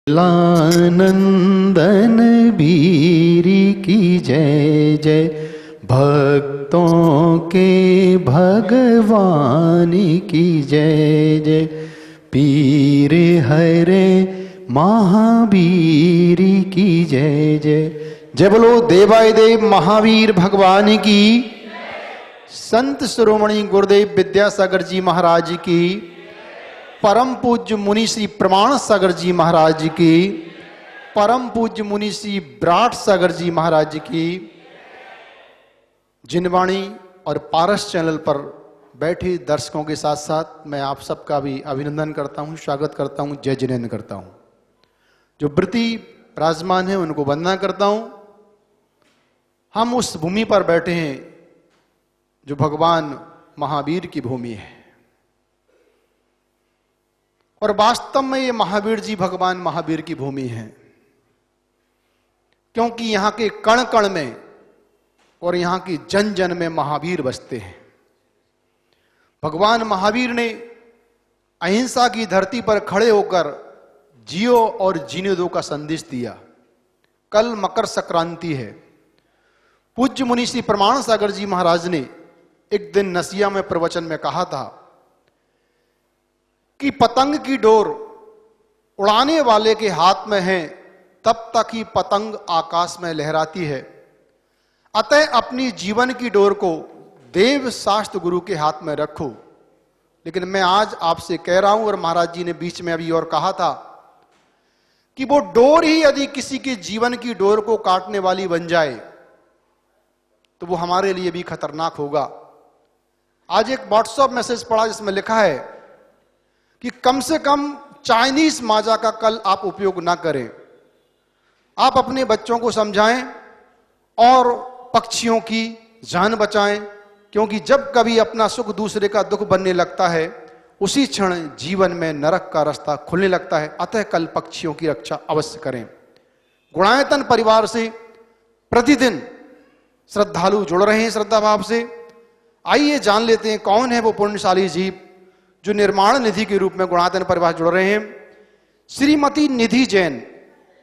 लानंदन बीरी की जय जय, भक्तों के भगवान की जय जय, पीर हरे महावीर की जय जय। जय बोलो देवाय देव महावीर भगवान की, संत शिरोमणि गुरुदेव विद्यासागर जी महाराज की, परम पूज्य मुनि श्री प्रमाण सागर जी महाराज की, परम पूज्य मुनि श्री ब्राट सागर जी महाराज की। जिनवाणी और पारस चैनल पर बैठे दर्शकों के साथ साथ मैं आप सबका भी अभिनंदन करता हूं, स्वागत करता हूं, जय जिनेन्द्र करता हूं। जो व्रती विराजमान है उनको वंदना करता हूं। हम उस भूमि पर बैठे हैं जो भगवान महावीर की भूमि है, और वास्तव में ये महावीर जी भगवान महावीर की भूमि है, क्योंकि यहां के कण कण में और यहां की जन जन में महावीर बसते हैं। भगवान महावीर ने अहिंसा की धरती पर खड़े होकर जियो और जीने दो का संदेश दिया। कल मकर संक्रांति है। पूज्य मुनि श्री प्रमाण सागर जी महाराज ने एक दिन नसिया में प्रवचन में कहा था कि पतंग की डोर उड़ाने वाले के हाथ में है तब तक ही पतंग आकाश में लहराती है, अतः अपनी जीवन की डोर को देव शास्त्र गुरु के हाथ में रखो। लेकिन मैं आज आपसे कह रहा हूं, और महाराज जी ने बीच में अभी और कहा था कि वो डोर ही यदि किसी के जीवन की डोर को काटने वाली बन जाए तो वो हमारे लिए भी खतरनाक होगा। आज एक व्हाट्सएप मैसेज पढ़ा जिसमें लिखा है कि कम से कम चाइनीज माजा का कल आप उपयोग ना करें। आप अपने बच्चों को समझाएं और पक्षियों की जान बचाएं, क्योंकि जब कभी अपना सुख दूसरे का दुख बनने लगता है उसी क्षण जीवन में नरक का रास्ता खुलने लगता है। अतः कल पक्षियों की रक्षा अवश्य करें। गुणायतन परिवार से प्रतिदिन श्रद्धालु जुड़ रहे हैं श्रद्धा भाव से। आइए जान लेते हैं कौन है वो पुण्यशाली जीव जो निर्माण निधि के रूप में गुणायतन परिवार जुड़ रहे हैं। श्रीमती निधि जैन,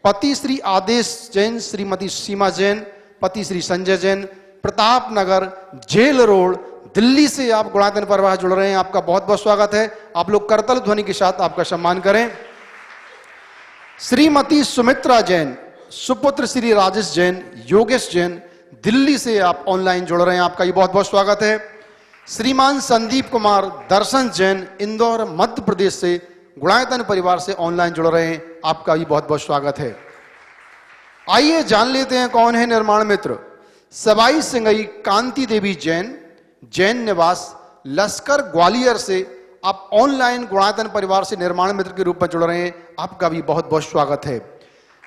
पति श्री आदेश जैन, श्रीमती सीमा जैन, पति श्री संजय जैन, प्रताप नगर जेल रोड दिल्ली से आप गुणायतन परिवार जुड़ रहे हैं। आपका बहुत बहुत स्वागत है। आप लोग करतल ध्वनि के साथ आपका सम्मान करें। श्रीमती सुमित्रा जैन, सुपुत्र श्री राजेश जैन, योगेश जैन, दिल्ली से आप ऑनलाइन जुड़ रहे हैं। आपका ये बहुत बहुत स्वागत है। श्रीमान संदीप कुमार दर्शन जैन, इंदौर मध्य प्रदेश से गुणायतन परिवार से ऑनलाइन जुड़ रहे हैं। आपका भी बहुत बहुत स्वागत है। आइए जान लेते हैं कौन है निर्माण मित्र। सवाई सिंगई कांति देवी जैन, जैन निवास लश्कर ग्वालियर से आप ऑनलाइन गुणायतन परिवार से निर्माण मित्र के रूप में जुड़ रहे हैं। आपका भी बहुत बहुत स्वागत है।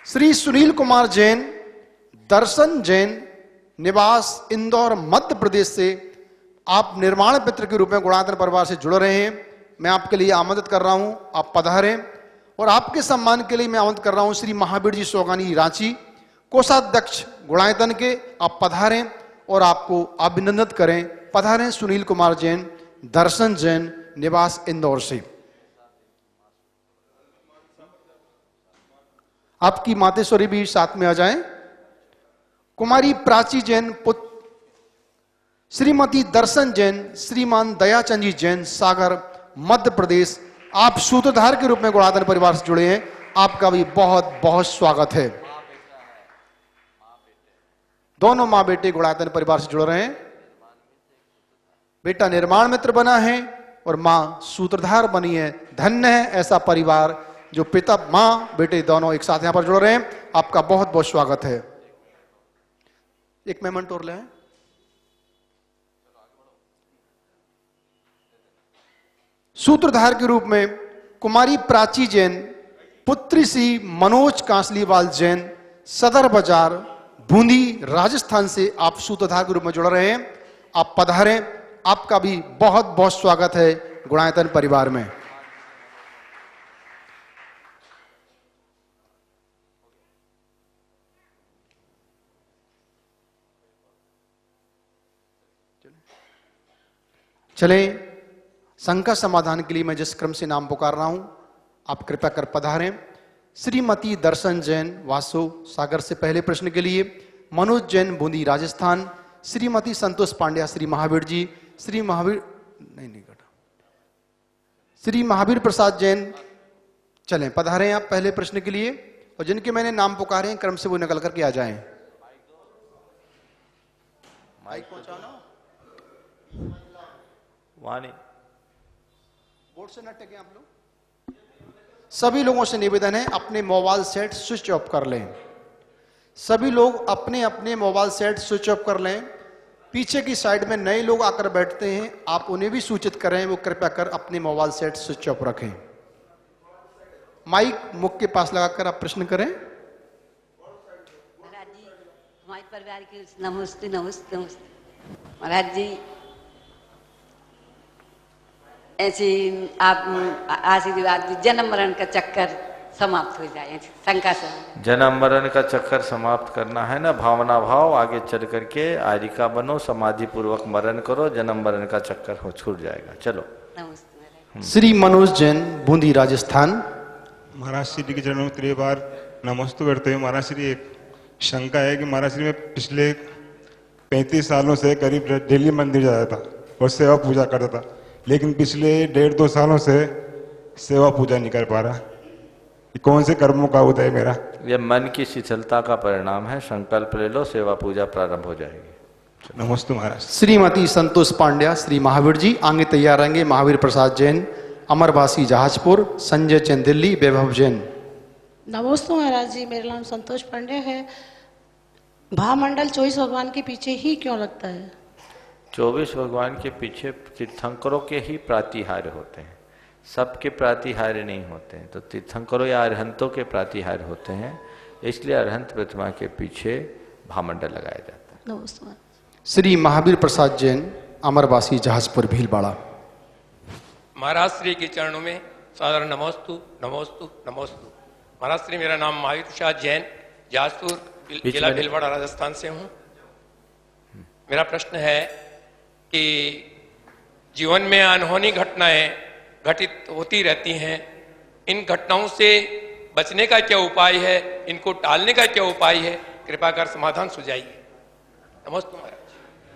श्री सुनील कुमार जैन, दर्शन जैन, निवास इंदौर मध्य प्रदेश से आप निर्माण मित्र के रूप में गुणायतन परिवार से जुड़ रहे हैं। मैं आपके लिए आमंत्रित कर रहा हूं, आप पधारें। और आपके सम्मान के लिए मैं आमंत्रित कर रहा हूं श्री महावीर जी सोगानी रांची, कोषाध्यक्ष गुणायतन के, आप पधारें और आपको अभिनंदित करें। पधारें सुनील कुमार जैन, दर्शन जैन, निवास इंदौर से। आपकी मातेश्वरी भी साथ में आ जाएं। कुमारी प्राची जैन, पुत्र श्रीमती दर्शन जैन, श्रीमान दयाचंद जी जैन, सागर मध्य प्रदेश, आप सूत्रधार के रूप में गुणायतन परिवार से जुड़े हैं। आपका भी बहुत बहुत स्वागत है। दोनों मां बेटे गुणायतन परिवार से जुड़ रहे हैं। बेटा निर्माण मित्र बना है और मां सूत्रधार बनी है। धन्य है ऐसा परिवार जो पिता मां बेटे दोनों एक साथ यहां पर जुड़ रहे हैं। आपका बहुत बहुत स्वागत है। एक मेमेंटो और ले आए। सूत्रधार के रूप में कुमारी प्राची जैन, पुत्री श्री मनोज कांसलीवाल जैन, सदर बाजार बूंदी राजस्थान से आप सूत्रधार के रूप में जुड़ रहे हैं। आप पधारें। आपका भी बहुत बहुत स्वागत है गुणायतन परिवार में। चलें, संकट समाधान के लिए मैं जिस क्रम से नाम पुकार रहा हूं आप कृपया कर पधारें। श्रीमती दर्शन जैन वासु सागर से पहले प्रश्न के लिए, मनोज जैन बूंदी राजस्थान, श्रीमती संतोष पांड्या श्री महावीर जी, श्री महावीर प्रसाद जैन चलें पधारें आप पहले प्रश्न के लिए, और जिनके मैंने नाम पुकारे हैं क्रम से वो निकल करके आ जाएं। माइक पहुंचाओ ना, वाणी बोर्ड से न टेकें आप लोग। सभी लोगों से निवेदन है अपने मोबाइल सेट स्विच ऑफ कर लें। सभी लोग अपने अपने मोबाइल सेट स्विच ऑफ कर लें। पीछे की साइड में नए लोग आकर बैठते हैं, आप उन्हें भी सूचित करें, वो कृपया कर अपने मोबाइल सेट स्विच ऑफ रखें। माइक मुख के पास लगाकर आप प्रश्न करें। महाराज जी, हमारे परिवार के नमस्ते नमस्ते नमस्ते। महाराज जी, ऐसे आप आशीर्वाद जन्म मरण का चक्कर समाप्त हो जाए, शंका से जन्म मरण का चक्कर समाप्त करना है ना, भावना भाव आगे चल करके आरिका बनो, समाधि पूर्वक मरण करो, जन्म मरण का चक्कर हो छूट जाएगा। चलो नमस्ते। श्री मनोज जैन बूंदी राजस्थान। महाराज श्री के चरणों में 3 बार नमस्ते करते हुए महाराज श्री, एक शंका है कि महाराज श्री में पिछले 35 सालों से करीब डेली मंदिर जाता था और सेवा पूजा करता था, लेकिन पिछले 1.5-2 सालों से सेवा पूजा नहीं कर पा रहा। कौन से कर्मों का उदय मेरा? ये मन की शिथिलता का परिणाम है। संकल्प ले लो, सेवा पूजा प्रारंभ हो जाएगी। नमस्ते महाराज। श्रीमती संतोष पांड्या श्री महावीर जी आगे तैयार रहेंगे। महावीर प्रसाद जैन अमरवासी जहाजपुर, संजय जैन दिल्ली, वैभव जैन। नमस्ते महाराज जी, मेरा नाम संतोष पांडे है। भामंडल 24 भगवान के पीछे ही क्यों लगता है? 24 भगवान के पीछे तीर्थंकरों के ही प्रातिहार्य होते हैं, सबके प्रातिहार्य नहीं होते हैं। तो तीर्थंकरों या अरहंतों के प्रातिहार्य होते हैं, इसलिए अरहंत प्रतिमा के पीछे भामंडल लगाया जाता है। नमस्ते। श्री महावीर प्रसाद जैन अमरवासी जहाजपुर भीलवाड़ा। महाराज श्री के चरणों में सादर नमोस्तु नमोस्तु नमोस्तु। महाराज श्री, मेरा नाम महावीर प्रसाद जैन, जाजपुर जिला भीलवाड़ा राजस्थान से हूँ। मेरा प्रश्न है कि जीवन में अनहोनी घटनाएं घटित होती रहती हैं, इन घटनाओं से बचने का क्या उपाय है, इनको टालने का क्या उपाय है, कृपा कर समाधान सुझाइए। नमस्ते महाराज।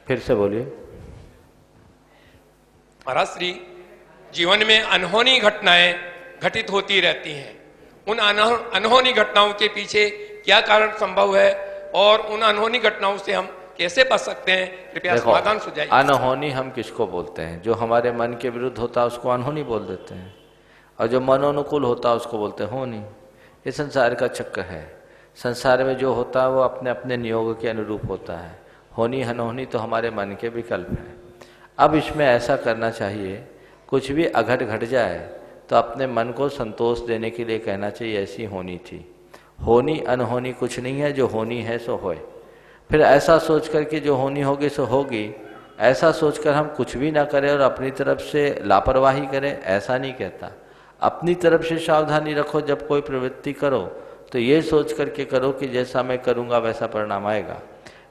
फिर से बोलिए। महाराज श्री, जीवन में अनहोनी घटनाएं घटित होती रहती हैं, उन अनहोनी घटनाओं के पीछे क्या कारण संभव है और उन अनहोनी घटनाओं से हम कैसे बच सकते हैं, कृपया समाधान सुझाइए। अनहोनी हम किसको बोलते हैं? जो हमारे मन के विरुद्ध होता है उसको अनहोनी बोल देते हैं, और जो मनोनुकूल होता है उसको बोलते हैं होनी। ये संसार का चक्र है। संसार में जो होता है वो अपने अपने नियोग के अनुरूप होता है। होनी अनहोनी तो हमारे मन के विकल्प हैं। अब इसमें ऐसा करना चाहिए, कुछ भी अघट घट जाए तो अपने मन को संतोष देने के लिए कहना चाहिए ऐसी होनी थी। होनी अनहोनी कुछ नहीं है, जो होनी है सो होए। फिर ऐसा सोच कर कि जो होनी होगी सो होगी, ऐसा सोचकर हम कुछ भी ना करें और अपनी तरफ से लापरवाही करें, ऐसा नहीं कहता। अपनी तरफ से सावधानी रखो, जब कोई प्रवृत्ति करो तो ये सोच करके करो कि जैसा मैं करूँगा वैसा परिणाम आएगा।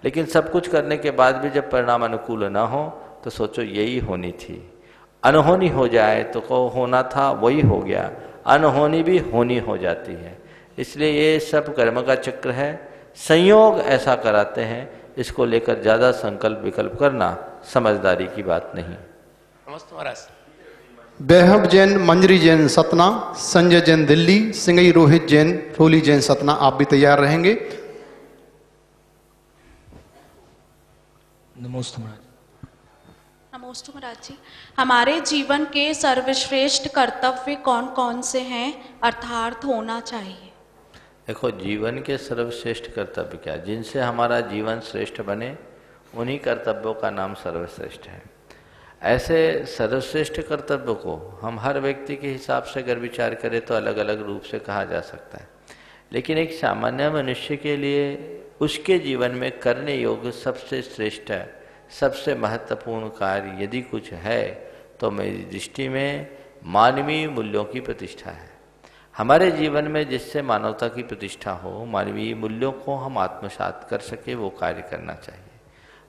लेकिन सब कुछ करने के बाद भी जब परिणाम अनुकूल ना हो तो सोचो यही होनी थी। अनहोनी हो जाए तो को होना था वही हो गया, अनहोनी भी होनी हो जाती है। इसलिए ये सब कर्म का चक्र है, संयोग ऐसा कराते हैं। इसको लेकर ज़्यादा संकल्प विकल्प करना समझदारी की बात नहीं। नमस्ते महाराज। वैभव जैन मंजरी जैन सतना, संजय जैन दिल्ली, सिंगई रोहित जैन रोली जैन सतना। आप भी तैयार रहेंगे। नमस्ते महाराज। नमस्ते महाराज जी, हमारे जीवन के सर्वश्रेष्ठ कर्तव्य कौन कौन से हैं अर्थात होना चाहिए? देखो, जीवन के सर्वश्रेष्ठ कर्तव्य क्या, जिनसे हमारा जीवन श्रेष्ठ बने उन्हीं कर्तव्यों का नाम सर्वश्रेष्ठ है। ऐसे सर्वश्रेष्ठ कर्तव्य को हम हर व्यक्ति के हिसाब से अगर विचार करें तो अलग अलग रूप से कहा जा सकता है, लेकिन एक सामान्य मनुष्य के लिए उसके जीवन में करने योग्य सबसे श्रेष्ठ है, सबसे महत्वपूर्ण कार्य यदि कुछ है तो मेरी दृष्टि में मानवीय मूल्यों की प्रतिष्ठा है। हमारे जीवन में जिससे मानवता की प्रतिष्ठा हो, मानवीय मूल्यों को हम आत्मसात कर सके, वो कार्य करना चाहिए।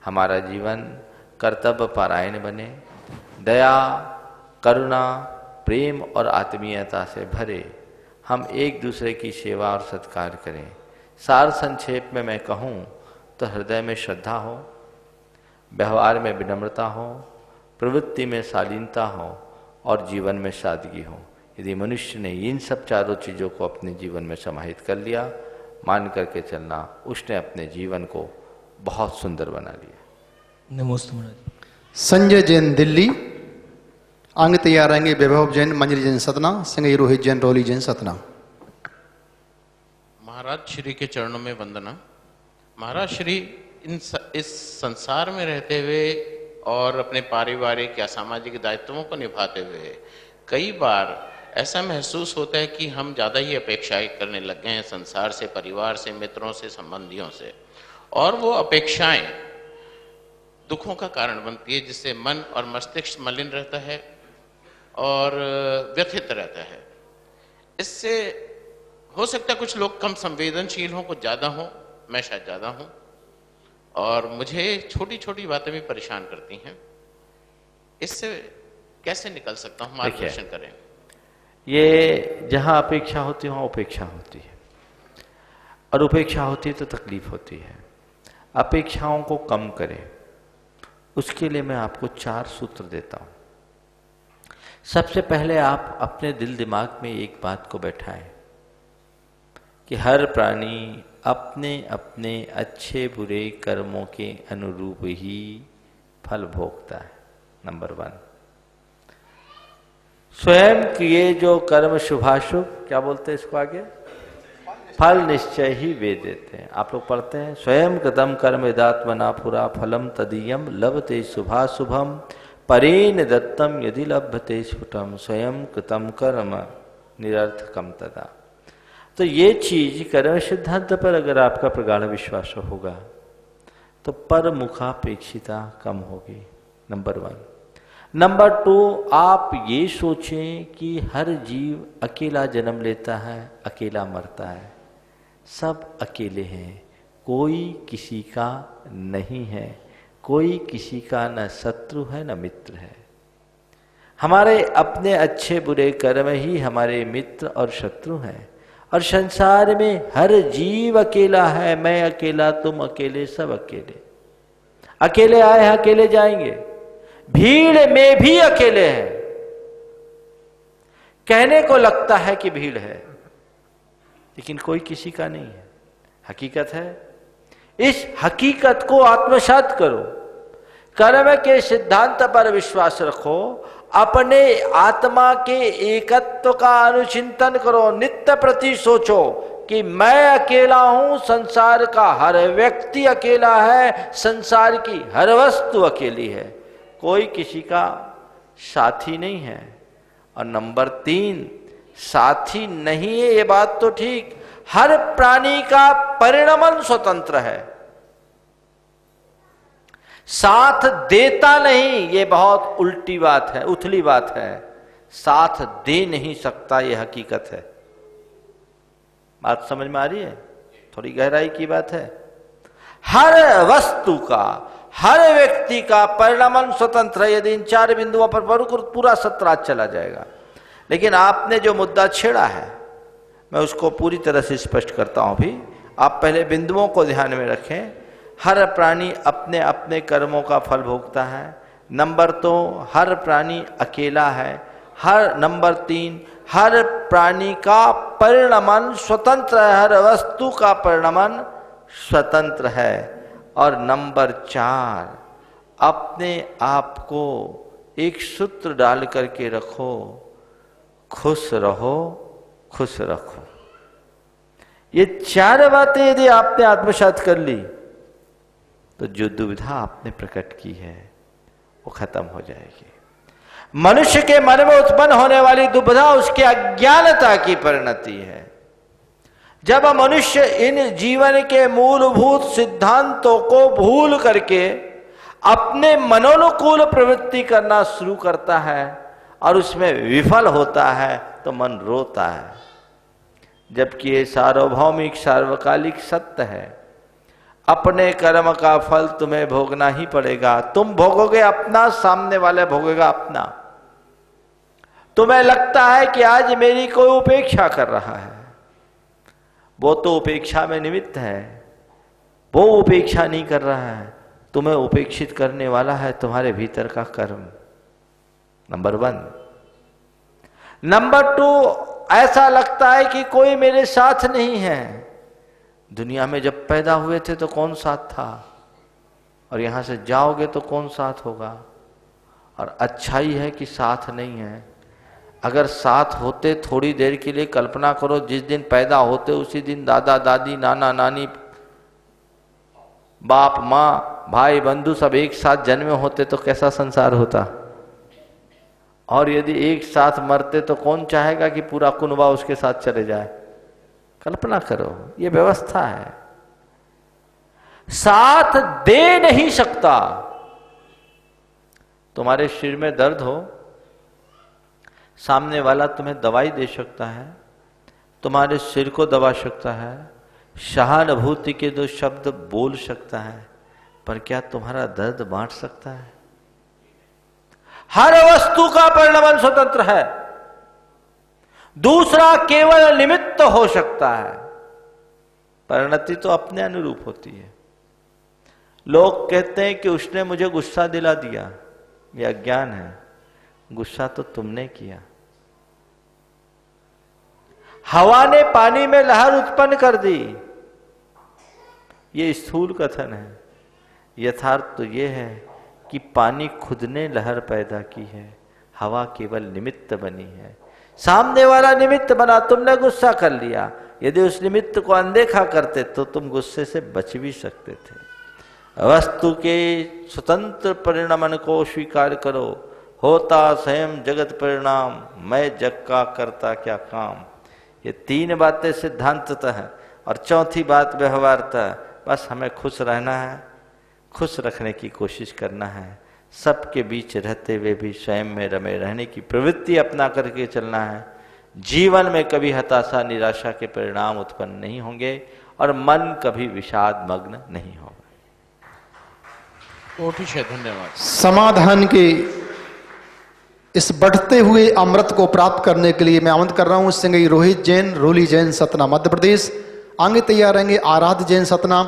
हमारा जीवन कर्तव्य पारायण बने, दया, करुणा, प्रेम और आत्मीयता से भरे। हम एक दूसरे की सेवा और सत्कार करें। सार संक्षेप में मैं कहूँ तो हृदय में श्रद्धा हो, व्यवहार में विनम्रता हो, प्रवृत्ति में शालीनता हो और जीवन में सादगी हो। यदि मनुष्य ने इन सब चारों चीज़ों को अपने जीवन में समाहित कर लिया, मान करके चलना, उसने अपने जीवन को बहुत सुंदर बना लिया। नमस्ते महाराज। संजय जैन दिल्ली, आगे तैयार रहेंगे वैभव जैन, मंजरी जैन सतना, संगे रोहित जैन, रोली जैन सतना। महाराज श्री के चरणों में वंदना। महाराज श्री, इस संसार में रहते हुए और अपने पारिवारिक या सामाजिक दायित्वों को निभाते हुए कई बार ऐसा महसूस होता है कि हम ज़्यादा ही अपेक्षाएं करने लग गए हैं संसार से, परिवार से, मित्रों से, संबंधियों से, और वो अपेक्षाएं दुखों का कारण बनती है, जिससे मन और मस्तिष्क मलिन रहता है और व्यथित रहता है। इससे हो सकता है कुछ लोग कम संवेदनशील हों, कुछ ज़्यादा हों, मैं शायद ज़्यादा हूँ, और मुझे छोटी छोटी बातें भी परेशान करती हैं। इससे कैसे निकल सकता हूँ, मार्गदर्शन करें। ये जहाँ अपेक्षा होती है वहाँ उपेक्षा होती है, और उपेक्षा होती है तो तकलीफ होती है। अपेक्षाओं को कम करें, उसके लिए मैं आपको 4 सूत्र देता हूँ। सबसे पहले आप अपने दिल दिमाग में एक बात को बैठाएं कि हर प्राणी अपने अपने अच्छे बुरे कर्मों के अनुरूप ही फल भोगता है। नंबर 1, स्वयं किए जो कर्म शुभाशुभ, क्या बोलते हैं इसको आगे, फल निश्चय ही वे देते हैं। आप लोग पढ़ते हैं, स्वयं कृतम कर्म यदात्मना पुरा फलम तदीयम लभते शुभाशुभम परेण दत्तम यदि लभते स्फुटम स्वयं कृतम कर्म निरर्थकम तदा। तो ये चीज कर्म सिद्धांत पर अगर आपका प्रगाढ़ विश्वास होगा तो परमुखापेक्षिता कम होगी। नंबर 1। नंबर 2, आप ये सोचें कि हर जीव अकेला जन्म लेता है, अकेला मरता है, सब अकेले हैं, कोई किसी का नहीं है, कोई किसी का न शत्रु है न मित्र है। हमारे अपने अच्छे बुरे कर्म ही हमारे मित्र और शत्रु हैं, और संसार में हर जीव अकेला है, मैं अकेला, तुम अकेले, सब अकेले। अकेले आए हैं, अकेले जाएंगे, भीड़ में भी अकेले हैं। कहने को लगता है कि भीड़ है, लेकिन कोई किसी का नहीं है, हकीकत है। इस हकीकत को आत्मसात करो, कर्म के सिद्धांत पर विश्वास रखो, अपने आत्मा के एकत्व का अनुचिंतन करो, नित्य प्रति सोचो कि मैं अकेला हूं, संसार का हर व्यक्ति अकेला है, संसार की हर वस्तु अकेली है, कोई किसी का साथी नहीं है। और नंबर 3, साथी नहीं है ये बात तो ठीक, हर प्राणी का परिणमन स्वतंत्र है, साथ देता नहीं, ये बहुत उल्टी बात है, उथली बात है। साथ दे नहीं सकता, ये हकीकत है। बात समझ में आ रही है? थोड़ी गहराई की बात है। हर वस्तु का, हर व्यक्ति का परिणमन स्वतंत्र है। यदि इन 4 बिंदुओं पर पूरा सत्र आज चला जाएगा, लेकिन आपने जो मुद्दा छेड़ा है मैं उसको पूरी तरह से स्पष्ट करता हूं। भी आप पहले बिंदुओं को ध्यान में रखें। हर प्राणी अपने अपने कर्मों का फल भोगता है। नंबर 2, हर प्राणी अकेला है। नंबर 3, हर प्राणी का परिणमन स्वतंत्र है, हर वस्तु का परिणमन स्वतंत्र है। और नंबर 4, अपने आप को एक सूत्र डाल करके रखो, खुश रहो, खुश रखो। ये 4 बातें यदि आपने आत्मसात कर ली तो जो दुविधा आपने प्रकट की है वो खत्म हो जाएगी। मनुष्य के मन में उत्पन्न होने वाली दुविधा उसके अज्ञानता की परिणति है। जब मनुष्य इन जीवन के मूलभूत सिद्धांतों को भूल करके अपने मनोनुकूल प्रवृत्ति करना शुरू करता है और उसमें विफल होता है तो मन रोता है। जबकि ये सार्वभौमिक सार्वकालिक सत्य है, अपने कर्म का फल तुम्हें भोगना ही पड़ेगा। तुम भोगोगे अपना, सामने वाले भोगेगा अपना। तुम्हें लगता है कि आज मेरी कोई उपेक्षा कर रहा है, वो तो उपेक्षा में निमित्त है, वो उपेक्षा नहीं कर रहा है। तुम्हें उपेक्षित करने वाला है तुम्हारे भीतर का कर्म, नंबर 1। नंबर 2, ऐसा लगता है कि कोई मेरे साथ नहीं है। दुनिया में जब पैदा हुए थे तो कौन साथ था, और यहां से जाओगे तो कौन साथ होगा। और अच्छाई है कि साथ नहीं है। अगर साथ होते, थोड़ी देर के लिए कल्पना करो, जिस दिन पैदा होते उसी दिन दादा दादी, नाना नानी, बाप माँ, भाई बंधु सब एक साथ जन्मे होते तो कैसा संसार होता। और यदि एक साथ मरते तो कौन चाहेगा कि पूरा कुनबा उसके साथ चले जाए। कल्पना करो, ये व्यवस्था है। साथ दे नहीं सकता। तुम्हारे शरीर में दर्द हो, सामने वाला तुम्हें दवाई दे सकता है, तुम्हारे सिर को दबा सकता है, सहानुभूति के 2 शब्द बोल सकता है, पर क्या तुम्हारा दर्द बांट सकता है? हर वस्तु का परिणमन स्वतंत्र है, दूसरा केवल निमित्त हो सकता है। परिणति तो अपने अनुरूप होती है। लोग कहते हैं कि उसने मुझे गुस्सा दिला दिया, यह अज्ञान है। गुस्सा तो तुमने किया। हवा ने पानी में लहर उत्पन्न कर दी, ये स्थूल कथन है। यथार्थ तो यह है कि पानी खुद ने लहर पैदा की है, हवा केवल निमित्त बनी है। सामने वाला निमित्त बना, तुमने गुस्सा कर लिया। यदि उस निमित्त को अनदेखा करते तो तुम गुस्से से बच भी सकते थे। वस्तु के स्वतंत्र परिणमन को स्वीकार करो। होता स्वयं जगत परिणाम, मैं जग का करता क्या काम। ये 3 बातें सिद्धांततः है, और चौथी बात व्यवहारतः। बस हमें खुश रहना है, खुश रखने की कोशिश करना है। सबके बीच रहते हुए भी स्वयं में रमे रहने की प्रवृत्ति अपना करके चलना है। जीवन में कभी हताशा निराशा के परिणाम उत्पन्न नहीं होंगे, और मन कभी विषाद मग्न नहीं होगा। धन्यवाद। समाधान के इस बढ़ते हुए अमृत को प्राप्त करने के लिए मैं आमंत्रित कर रहा हूं सिंगई रोहित जैन, रोली जैन, सतना, मध्य प्रदेश। आगे तैयार रहेंगे आराध्य जैन, सतना,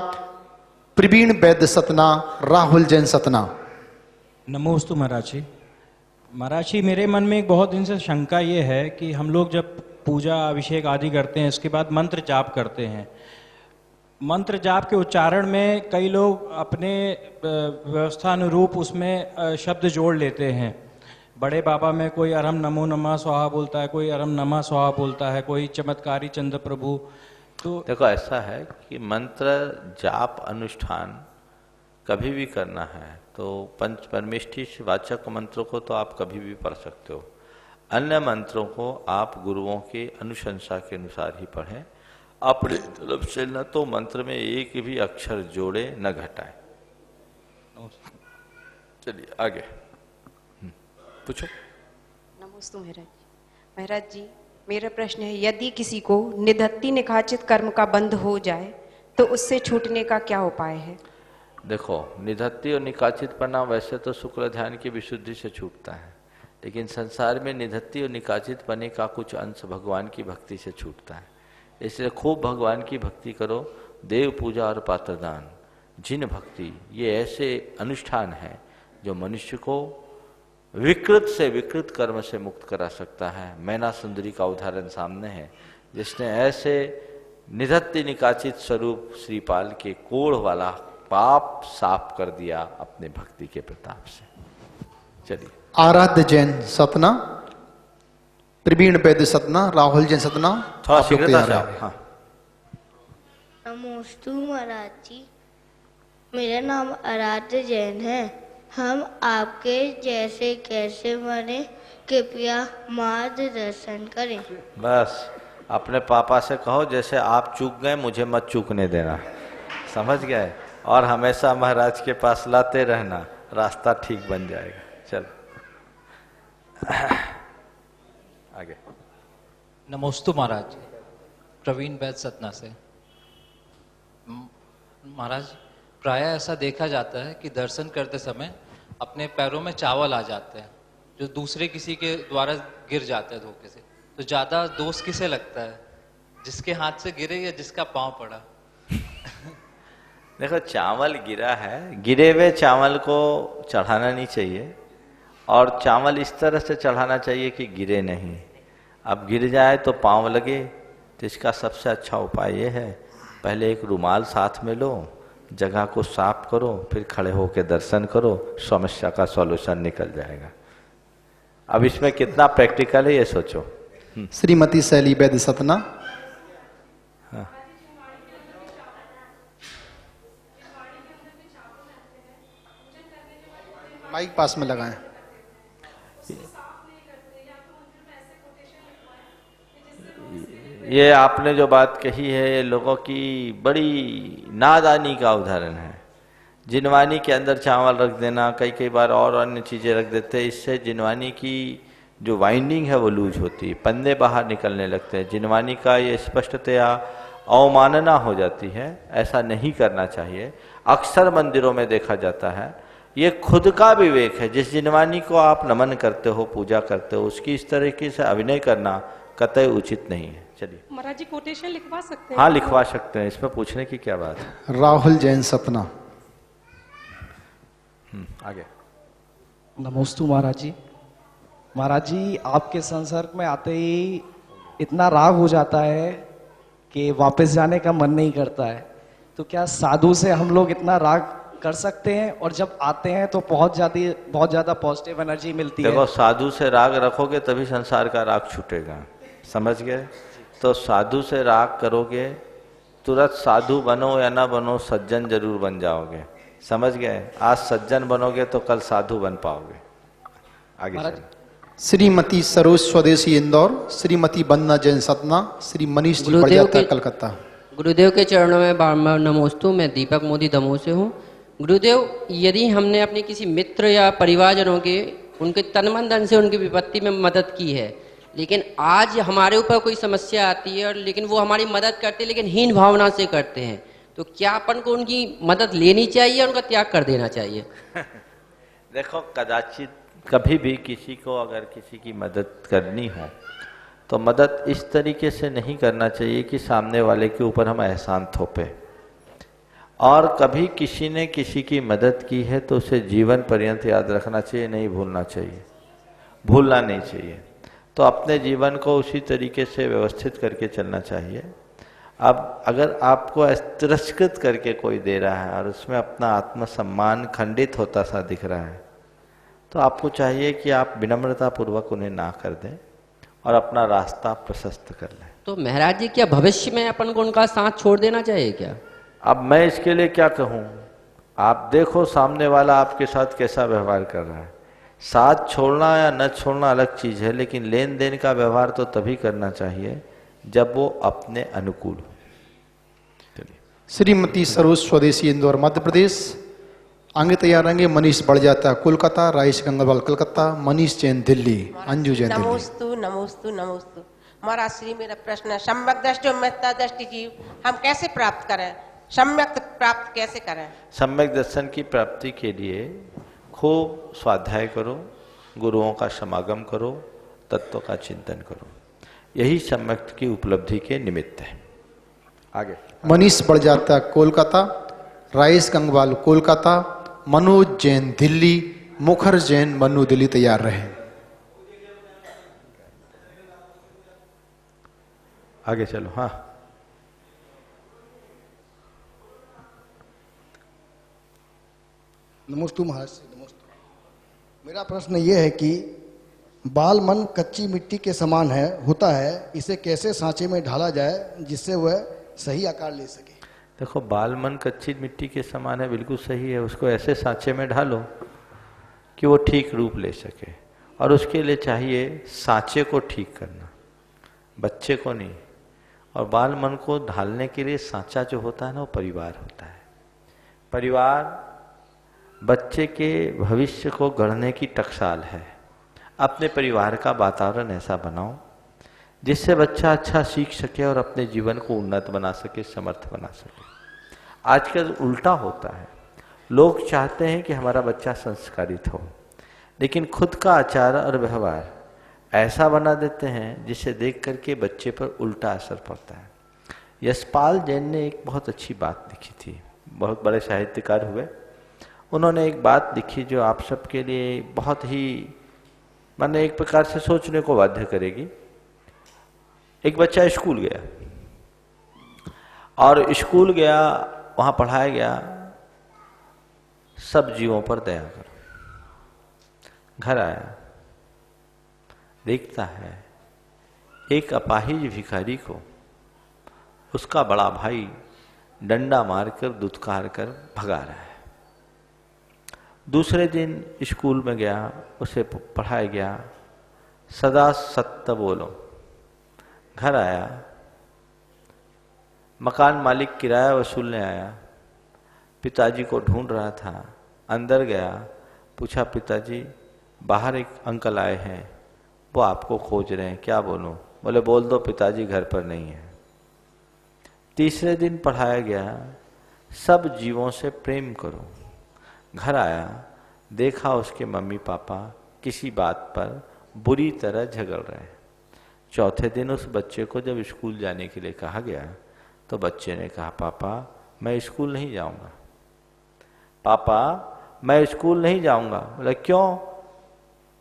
प्रवीण वैद्य, सतना, राहुल जैन, सतना। नमोस्तु महाराज जी। महाराज जी, मेरे मन में एक बहुत दिन से शंका ये है कि हम लोग जब पूजा अभिषेक आदि करते हैं, इसके बाद मंत्र जाप करते हैं। मंत्र जाप के उच्चारण में कई लोग अपने व्यवस्था अनुरूप उसमें शब्द जोड़ लेते हैं। बड़े बाबा में कोई अरहम नमो नमः स्वाहा बोलता है, कोई अरहम नमः स्वाहा बोलता है, कोई चमत्कारी चंद्र प्रभु। तो देखो, ऐसा है कि मंत्र जाप अनुष्ठान कभी भी करना है तो पंच परमेष्ठी वाचक मंत्रों को तो आप कभी भी पढ़ सकते हो। अन्य मंत्रों को आप गुरुओं के अनुशंसा के अनुसार ही पढ़ें। अपने तरफ से न तो मंत्र में एक भी अक्षर जोड़े न घटाए। चलिए आगे पूछो। नमस्ते महाराज जी, मेरा प्रश्न है, यदि किसी को निधत्ति निकाचित कर्म का बंध हो जाए तो उससे छूटने का क्या उपाय है? देखो, निधत्ति और निकाचित पन्ना वैसे तो शुक्ल ध्यान की विशुद्धि से छूटता है, लेकिन संसार में निधत्ति और निकाचित पने का कुछ अंश भगवान की भक्ति से छूटता है। इसलिए खूब भगवान की भक्ति करो। देव पूजा और पात्रदान, जिन भक्ति, ये ऐसे अनुष्ठान हैं जो मनुष्य को विकृत से विकृत कर्म से मुक्त करा सकता है। मैना सुंदरी का उदाहरण सामने है, जिसने ऐसे निधत्ति निकाचित स्वरूप श्रीपाल के कोढ़ वाला पाप साफ कर दिया अपने भक्ति के प्रताप से। चलिए। आराध्य जैन, सतना, प्रवीण वैद्य, सतना, राहुल जैन, सतना। थोड़ा शीघ्रता से। हाँ। नमोस्तु महाराज जी, मेरा नाम आराध्य जैन है। हम आपके जैसे कैसे बने, कृपया मार्गदर्शन करें। बस अपने पापा से कहो, जैसे आप चूक गए मुझे मत चूकने देना, समझ गए? और हमेशा महाराज के पास लाते रहना, रास्ता ठीक बन जाएगा। चल आगे। नमोस्तु महाराज, प्रवीण वैद्य, सतना से। महाराज, प्रायः ऐसा देखा जाता है कि दर्शन करते समय अपने पैरों में चावल आ जाते हैं, जो दूसरे किसी के द्वारा गिर जाता है धोखे से, तो ज्यादा दोष किसे लगता है, जिसके हाथ से गिरे या जिसका पांव पड़ा? देखो, चावल गिरा है, गिरे हुए चावल को चढ़ाना नहीं चाहिए, और चावल इस तरह से चढ़ाना चाहिए कि गिरे नहीं। अब गिर जाए तो पांव लगे, तो इसका सबसे अच्छा उपाय ये है, पहले एक रुमाल साथ में लो, जगह को साफ करो, फिर खड़े होकर दर्शन करो, समस्या का सॉल्यूशन निकल जाएगा। अब इसमें कितना प्रैक्टिकल है ये सोचो। श्रीमती शैली वैद्य सतना। हाँ। माइक पास में लगाएं। ये आपने जो बात कही है, ये लोगों की बड़ी नादानी का उदाहरण है। जिनवानी के अंदर चावल रख देना, कई बार और अन्य चीज़ें रख देते हैं, इससे जिनवानी की जो वाइंडिंग है वो लूज होती है, पन्ने बाहर निकलने लगते हैं, जिनवानी का ये स्पष्टतया अवमानना हो जाती है। ऐसा नहीं करना चाहिए। अक्सर मंदिरों में देखा जाता है, ये खुद का विवेक है। जिस जिनवानी को आप नमन करते हो, पूजा करते हो, उसकी इस तरीके से अभिनय करना कतई उचित नहीं है। चलिए महाराज जी, कोटेशन लिखवा सकते हैं? हाँ, लिखवा सकते हैं, इसमें पूछने की क्या बात है। राहुल जैन सतना। आगे। नमोस्तु महाराज जी। महाराज जी, आपके संसर्ग में आते ही इतना राग हो जाता है कि वापस जाने का मन नहीं करता है, तो क्या साधु से हम लोग इतना राग कर सकते हैं? और जब आते हैं तो बहुत ज्यादा पॉजिटिव एनर्जी मिलती है। देखो, साधु से राग रखोगे तभी संसार का राग छूटेगा, समझ गए? तो साधु से राग करोगे, तुरंत साधु बनो या ना बनो, सज्जन जरूर बन जाओगे, समझ गए? आज सज्जन बनोगे तो कल साधु बन पाओगे। आगे चलिए। श्रीमती सरोज स्वदेशी इंदौर, श्रीमती बन्ना जैन सतना, श्री मनीष जी बड़जात्या कलकत्ता। गुरुदेव के चरणों में बार-बार नमोस्तु। मैं दीपक मोदी दमोह से हूँ। गुरुदेव, यदि हमने अपने किसी मित्र या परिवारजनों के उनके तन मन धन से उनकी विपत्ति में मदद की है, लेकिन आज हमारे ऊपर कोई समस्या आती है, और लेकिन वो हमारी मदद करते हैं लेकिन हीन भावना से करते हैं, तो क्या अपन को उनकी मदद लेनी चाहिए, उनका त्याग कर देना चाहिए? देखो, कदाचित कभी भी किसी को अगर किसी की मदद करनी हो तो मदद इस तरीके से नहीं करना चाहिए कि सामने वाले के ऊपर हम एहसान थोपे। और कभी किसी ने किसी की मदद की है तो उसे जीवन पर्यंत याद रखना चाहिए, नहीं भूलना चाहिए, भूलना नहीं चाहिए। तो अपने जीवन को उसी तरीके से व्यवस्थित करके चलना चाहिए। अब अगर आपको तिरस्कृत करके कोई दे रहा है और उसमें अपना आत्मसम्मान खंडित होता सा दिख रहा है, तो आपको चाहिए कि आप विनम्रता पूर्वक उन्हें ना कर दें और अपना रास्ता प्रशस्त कर लें। तो महाराज जी, क्या भविष्य में अपन को उनका साथ छोड़ देना चाहिए क्या? अब मैं इसके लिए क्या कहूँ, आप देखो सामने वाला आपके साथ कैसा व्यवहार कर रहा है। साथ छोड़ना या न छोड़ना अलग चीज़ है, लेकिन लेन देन का व्यवहार तो तभी करना चाहिए जब वो अपने अनुकूल हो। श्रीमती सरोज स्वदेशी इंदौर मध्य प्रदेश। आगे तैयार रहेंगे मनीष बड़जात्या कोलकाता, राइस गंगवाल कलकत्ता, मनीष जैन दिल्ली, अंजू जैन दिल्ली। नमोस्तु नमोस्तु नमोस्तु। महाराज श्री, मेरा प्रश्न है, सम्यक दृष्टि और मिथ्या दृष्टि जीव हम कैसे प्राप्त करें? सम्यक प्राप्त कैसे करें? सम्यक दर्शन की प्राप्ति के लिए खूब स्वाध्याय करो, गुरुओं का समागम करो, तत्व का चिंतन करो, यही सम्यक की उपलब्धि के निमित्त है। आगे। मनीष बड़जात्या कोलकाता, राइस गंगवाल कोलकाता, मनोज जैन दिल्ली, मुखर जैन मनु दिल्ली। तैयार रहे। आगे चलो। हाँ, नमोस्तु महाराज, नमोस्तु। मेरा प्रश्न ये है कि बाल मन कच्ची मिट्टी के समान होता है, इसे कैसे सांचे में ढाला जाए जिससे वह सही आकार ले सके? देखो, बाल मन कच्ची मिट्टी के समान है, बिल्कुल सही है। उसको ऐसे सांचे में ढालो कि वो ठीक रूप ले सके, और उसके लिए चाहिए सांचे को ठीक करना, बच्चे को नहीं। और बाल मन को ढालने के लिए सांचा जो होता है ना, वो परिवार होता है। परिवार बच्चे के भविष्य को गढ़ने की टकसाल है। अपने परिवार का वातावरण ऐसा बनाओ जिससे बच्चा अच्छा सीख सके और अपने जीवन को उन्नत बना सके, समर्थ बना सके। आजकल उल्टा होता है, लोग चाहते हैं कि हमारा बच्चा संस्कारित हो, लेकिन खुद का आचार और व्यवहार ऐसा बना देते हैं जिसे देख करके बच्चे पर उल्टा असर पड़ता है। यशपाल जैन ने एक बहुत अच्छी बात लिखी थी, बहुत बड़े साहित्यकार हुए। उन्होंने एक बात लिखी जो आप सबके लिए बहुत ही माने एक प्रकार से सोचने को बाध्य करेगी। एक बच्चा स्कूल गया और स्कूल गया, वहां पढ़ाया गया सब जीवों पर दया करो। घर आया, देखता है एक अपाहिज भिखारी को उसका बड़ा भाई डंडा मारकर दुत्कार कर भगा रहा है। दूसरे दिन स्कूल में गया, उसे पढ़ाया गया सदा सत्य बोलो। घर आया, मकान मालिक किराया वसूलने आया, पिताजी को ढूंढ रहा था। अंदर गया, पूछा पिताजी बाहर एक अंकल आए हैं, वो आपको खोज रहे हैं, क्या बोलूं? बोले बोल दो पिताजी घर पर नहीं है। तीसरे दिन पढ़ाया गया सब जीवों से प्रेम करो। घर आया, देखा उसके मम्मी पापा किसी बात पर बुरी तरह झगड़ रहे हैं। चौथे दिन उस बच्चे को जब स्कूल जाने के लिए कहा गया तो बच्चे ने कहा पापा मैं स्कूल नहीं जाऊंगा, पापा मैं स्कूल नहीं जाऊंगा। बोला क्यों?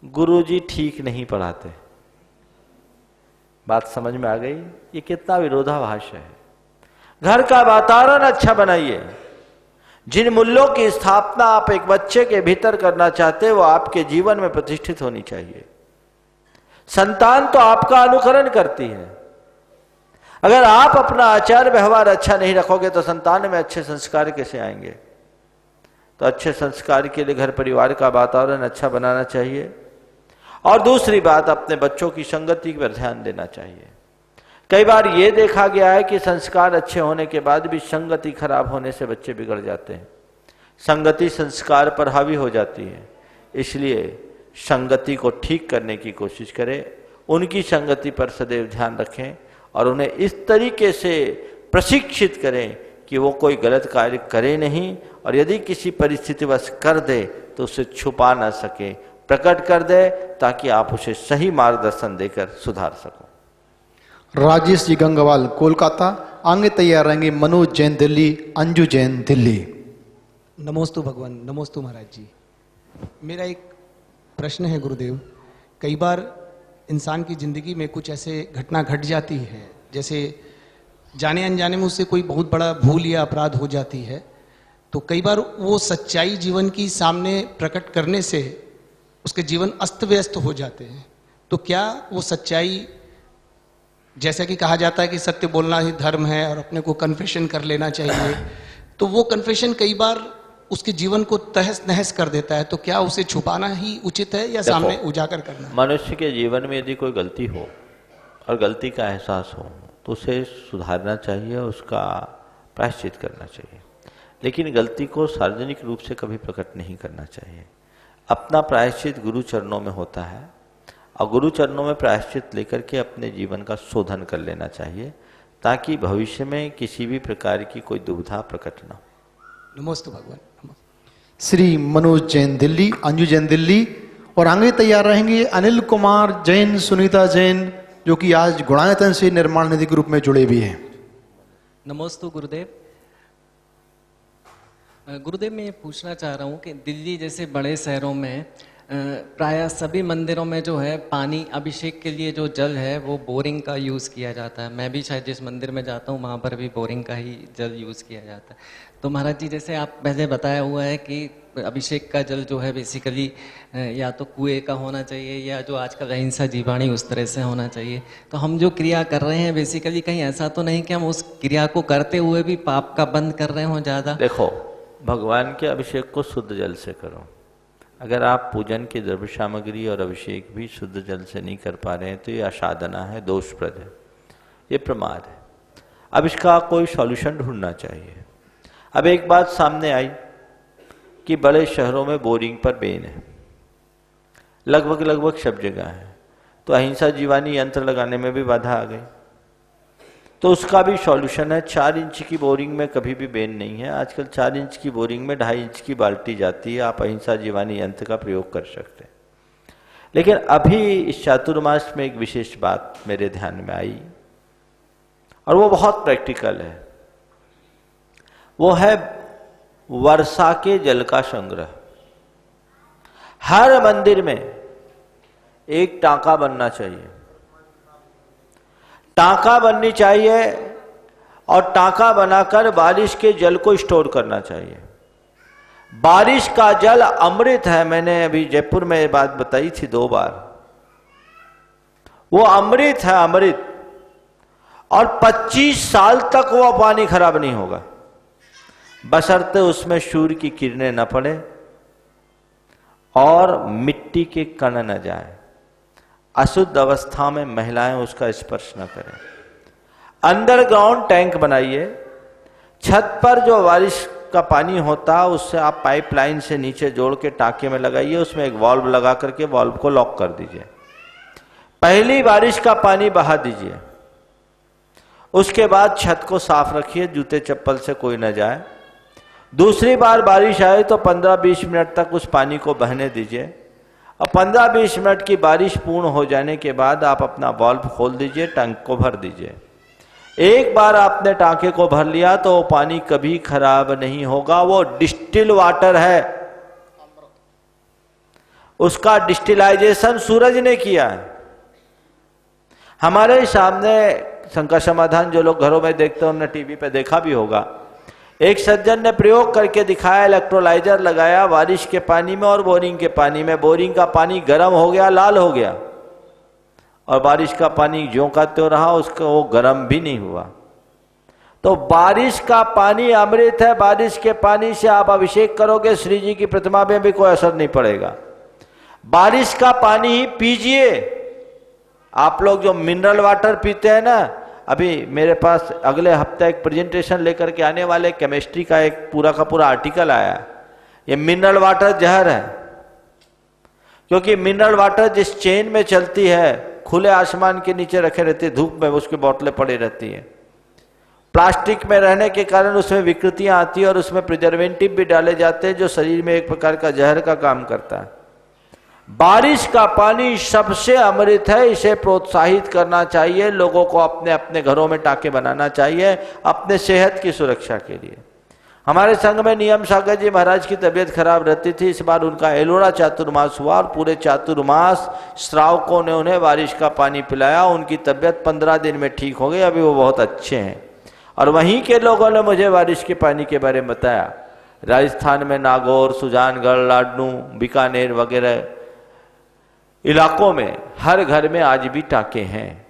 गुरुजी ठीक नहीं पढ़ाते। बात समझ में आ गई? ये कितना विरोधाभास है। घर का वातावरण अच्छा बनाइए। जिन मूल्यों की स्थापना आप एक बच्चे के भीतर करना चाहते हैं वो आपके जीवन में प्रतिष्ठित होनी चाहिए। संतान तो आपका अनुकरण करती है। अगर आप अपना आचार व्यवहार अच्छा नहीं रखोगे तो संतान में अच्छे संस्कार कैसे आएंगे? तो अच्छे संस्कार के लिए घर परिवार का वातावरण अच्छा बनाना चाहिए। और दूसरी बात, अपने बच्चों की संगति पर ध्यान देना चाहिए। कई बार ये देखा गया है कि संस्कार अच्छे होने के बाद भी संगति खराब होने से बच्चे बिगड़ जाते हैं। संगति संस्कार पर हावी हो जाती है, इसलिए संगति को ठीक करने की कोशिश करें, उनकी संगति पर सदैव ध्यान रखें और उन्हें इस तरीके से प्रशिक्षित करें कि वो कोई गलत कार्य करे नहीं, और यदि किसी परिस्थितिवश कर दे तो उसे छुपा ना सके, प्रकट कर दे, ताकि आप उसे सही मार्गदर्शन देकर सुधार सको। राजेश जी गंगवाल कोलकाता, आगे तैयार रहेंगे मनोज जैन दिल्ली, अंजू जैन दिल्ली। नमोस्तु भगवान, नमोस्तु महाराज जी। मेरा एक प्रश्न है गुरुदेव, कई बार इंसान की जिंदगी में कुछ ऐसे घटना घट जाती है, जैसे जाने अनजाने में उससे कोई बहुत बड़ा भूल या अपराध हो जाती है, तो कई बार वो सच्चाई जीवन की सामने प्रकट करने से उसके जीवन अस्त व्यस्त हो जाते हैं। तो क्या वो सच्चाई, जैसा कि कहा जाता है कि सत्य बोलना ही धर्म है और अपने को कन्फेशन कर लेना चाहिए, तो वो कन्फेशन कई बार उसके जीवन को तहस नहस कर देता है, तो क्या उसे छुपाना ही उचित है या सामने उजागर करना? मनुष्य के जीवन में यदि कोई गलती हो और गलती का एहसास हो तो उसे सुधारना चाहिए, उसका प्रायश्चित करना चाहिए, लेकिन गलती को सार्वजनिक रूप से कभी प्रकट नहीं करना चाहिए। अपना प्रायश्चित गुरु चरणों में होता है और गुरु चरणों में प्रायश्चित लेकर के अपने जीवन का शोधन कर लेना चाहिए, ताकि भविष्य में किसी भी प्रकार की कोई दुविधा प्रकट न हो। नमस्ते भगवान। श्री मनोज जैन दिल्ली, अंजू जैन दिल्ली, और आगे तैयार रहेंगे अनिल कुमार जैन, सुनीता जैन, जो कि आज गुणायतन से निर्माण निधि ग्रुप में जुड़े भी हैं। नमोस्तु गुरुदेव। गुरुदेव मैं ये पूछना चाह रहा हूँ कि दिल्ली जैसे बड़े शहरों में प्रायः सभी मंदिरों में जो है पानी अभिषेक के लिए जो जल है वो बोरिंग का यूज़ किया जाता है। मैं भी शायद जिस मंदिर में जाता हूँ वहाँ पर भी बोरिंग का ही जल यूज़ किया जाता है। तो महाराज जी, जैसे आप पहले बताया हुआ है कि अभिषेक का जल जो है बेसिकली या तो कुएं का होना चाहिए या जो आजकल अहिंसा जीवाणी उस तरह से होना चाहिए, तो हम जो क्रिया कर रहे हैं बेसिकली कहीं ऐसा तो नहीं कि हम उस क्रिया को करते हुए भी पाप का बंद कर रहे हों ज़्यादा? देखो, भगवान के अभिषेक को शुद्ध जल से करो। अगर आप पूजन की द्रव्य सामग्री और अभिषेक भी शुद्ध जल से नहीं कर पा रहे हैं तो ये असाधना है, दोषप्रद है, ये प्रमाद है। अब इसका कोई सॉल्यूशन ढूंढना चाहिए। अब एक बात सामने आई कि बड़े शहरों में बोरिंग पर बैन है, लगभग सब जगह है, तो अहिंसा जीवानी यंत्र लगाने में भी बाधा आ गई। तो उसका भी सॉल्यूशन है, 4 इंच की बोरिंग में कभी भी बैन नहीं है। आजकल 4 इंच की बोरिंग में 2.5 इंच की बाल्टी जाती है, आप अहिंसा जीवानी यंत्र का प्रयोग कर सकते हैं। लेकिन अभी इस चातुर्मास में एक विशेष बात मेरे ध्यान में आई और वो बहुत प्रैक्टिकल है। वो है वर्षा के जल का संग्रह। हर मंदिर में एक टांका बनना चाहिए, टांका बननी चाहिए और टांका बनाकर बारिश के जल को स्टोर करना चाहिए। बारिश का जल अमृत है। मैंने अभी जयपुर में ये बात बताई थी 2 बार। वो अमृत है, अमृत। और 25 साल तक वो पानी खराब नहीं होगा, बशर्ते उसमें सूर्य की किरणें न पड़े और मिट्टी के कण न जाए, अशुद्ध अवस्था में महिलाएं उसका स्पर्श न करें। अंडरग्राउंड टैंक बनाइए, छत पर जो बारिश का पानी होता है उससे आप पाइपलाइन से नीचे जोड़ के टांके में लगाइए, उसमें एक वाल्व लगा करके वाल्व को लॉक कर दीजिए। पहली बारिश का पानी बहा दीजिए, उसके बाद छत को साफ रखिए, जूते चप्पल से कोई न जाए। दूसरी बार बारिश आए तो 15-20 मिनट तक उस पानी को बहने दीजिए और 15-20 मिनट की बारिश पूर्ण हो जाने के बाद आप अपना वाल्व खोल दीजिए, टैंक को भर दीजिए। एक बार आपने टांके को भर लिया तो वो पानी कभी खराब नहीं होगा। वो डिस्टिल वाटर है, उसका डिस्टिलाइजेशन सूरज ने किया है। हमारे सामने शंका समाधान जो लोग घरों में देखते हैं, उन्होंने टीवी पे देखा भी होगा, एक सज्जन ने प्रयोग करके दिखाया, इलेक्ट्रोलाइजर लगाया बारिश के पानी में और बोरिंग के पानी में। बोरिंग का पानी गर्म हो गया, लाल हो गया, और बारिश का पानी ज्यों का त्यों रहा, उसका वो गर्म भी नहीं हुआ। तो बारिश का पानी अमृत है। बारिश के पानी से आप अभिषेक करोगे, श्री जी की प्रतिमा में भी कोई असर नहीं पड़ेगा। बारिश का पानी ही पीजिए। आप लोग जो मिनरल वाटर पीते हैं ना, अभी मेरे पास अगले हफ्ते एक प्रेजेंटेशन लेकर के आने वाले केमिस्ट्री का एक पूरा का पूरा आर्टिकल आया। ये मिनरल वाटर जहर है, क्योंकि मिनरल वाटर जिस चेन में चलती है, खुले आसमान के नीचे रखे रहती है, धूप में उसकी बोतलें पड़ी रहती हैं। प्लास्टिक में रहने के कारण उसमें विकृतियां आती है और उसमें प्रिजर्वेटिव भी डाले जाते हैं जो शरीर में एक प्रकार का जहर का काम करता है। बारिश का पानी सबसे अमृत है, इसे प्रोत्साहित करना चाहिए। लोगों को अपने अपने घरों में टांके बनाना चाहिए अपने सेहत की सुरक्षा के लिए। हमारे संघ में नियम सागर जी महाराज की तबीयत खराब रहती थी। इस बार उनका एलोरा चातुर्मास हुआ और पूरे चातुर्मास श्रावकों ने उन्हें बारिश का पानी पिलाया। उनकी तबीयत 15 दिन में ठीक हो गई, अभी वो बहुत अच्छे हैं। और वहीं के लोगों ने मुझे बारिश के पानी के बारे में बताया। राजस्थान में नागौर, सुजानगढ़, लाडनू, बीकानेर वगैरह इलाकों में हर घर में आज भी टांके हैं।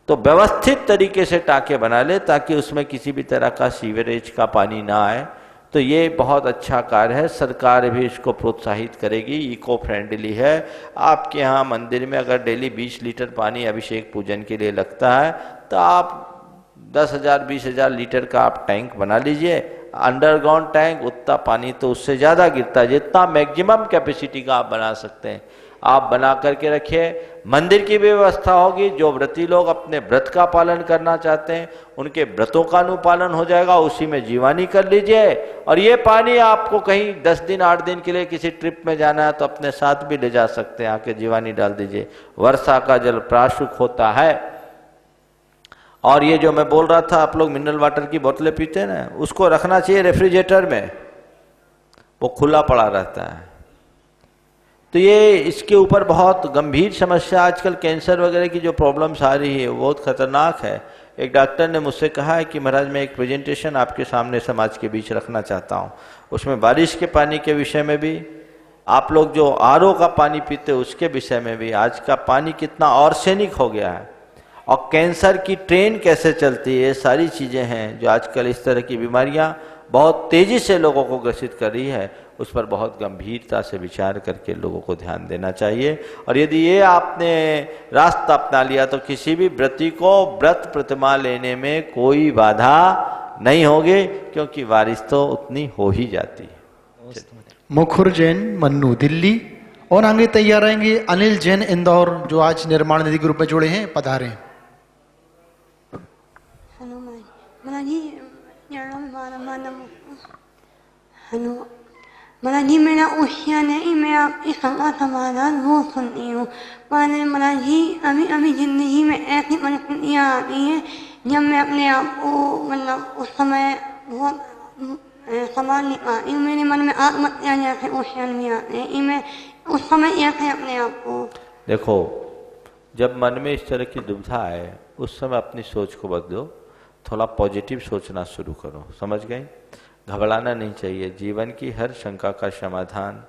तो व्यवस्थित तरीके से टांके बना ले ताकि उसमें किसी भी तरह का सीवरेज का पानी ना आए। तो ये बहुत अच्छा कार्य है, सरकार भी इसको प्रोत्साहित करेगी, इको फ्रेंडली है। आपके यहाँ मंदिर में अगर डेली 20 लीटर पानी अभिषेक पूजन के लिए लगता है तो आप 10,000 20,000 लीटर का आप टैंक बना लीजिए। अंडरग्राउंड टैंक, उतना पानी तो उससे ज़्यादा गिरता है, जितना मैक्सिमम कैपेसिटी का आप बना सकते हैं आप बना करके रखिए। मंदिर की भी व्यवस्था होगी। जो व्रती लोग अपने व्रत का पालन करना चाहते हैं उनके व्रतों का अनुपालन हो जाएगा, उसी में जीवानी कर लीजिए। और ये पानी आपको कहीं 10 दिन 8 दिन के लिए किसी ट्रिप में जाना है तो अपने साथ भी ले जा सकते हैं, आके जीवानी डाल दीजिए। वर्षा का जल प्राशुक होता है। और ये जो मैं बोल रहा था, आप लोग मिनरल वाटर की बोतलें पीते हैं ना, उसको रखना चाहिए रेफ्रिजरेटर में, वो खुला पड़ा रहता है। तो ये इसके ऊपर बहुत गंभीर समस्या, आजकल कैंसर वगैरह की जो प्रॉब्लम्स आ रही है वो बहुत खतरनाक है। एक डॉक्टर ने मुझसे कहा है कि महाराज मैं एक प्रेजेंटेशन आपके सामने समाज के बीच रखना चाहता हूँ, उसमें बारिश के पानी के विषय में भी, आप लोग जो आरओ का पानी पीते उसके विषय में भी, आज का पानी कितना आर्सेनिक हो गया है और कैंसर की ट्रेन कैसे चलती है, ये सारी चीज़ें हैं जो आजकल इस तरह की बीमारियाँ बहुत तेज़ी से लोगों को ग्रसित कर रही है। उस पर बहुत गंभीरता से विचार करके लोगों को ध्यान देना चाहिए। और यदि ये आपने रास्ता अपना लिया तो किसी भी व्रती को व्रत प्रतिमा लेने में कोई बाधा नहीं होगी, क्योंकि बारिश तो उतनी हो ही जाती है। मुखुर जैन मन्नू दिल्ली, और आगे तैयार रहेंगे अनिल जैन इंदौर जो आज निर्माण निधि ग्रुप में जुड़े हैं, पधारे। महाराज जी मेरा उशिया नहीं, मैं आपकी सलाह समाधान वो सुनती हूँ। मैंने महाराज जी अभी जिंदगी में ऐसी परिस्थितियाँ आती हैं जब मैं अपने आप को मतलब उस समय बहुत संभाल नहीं पाती हूँ। मेरे मन में आत्महत्या जैसे क्वेश्चन भी आते हैं कि मैं उस समय कैसे अपने आप को। देखो, जब मन में इस तरह की दुविधा आए उस समय अपनी सोच को बदलो, थोड़ा पॉजिटिव सोचना शुरू करो। समझ गए? घबराना नहीं चाहिए। जीवन की हर शंका का समाधान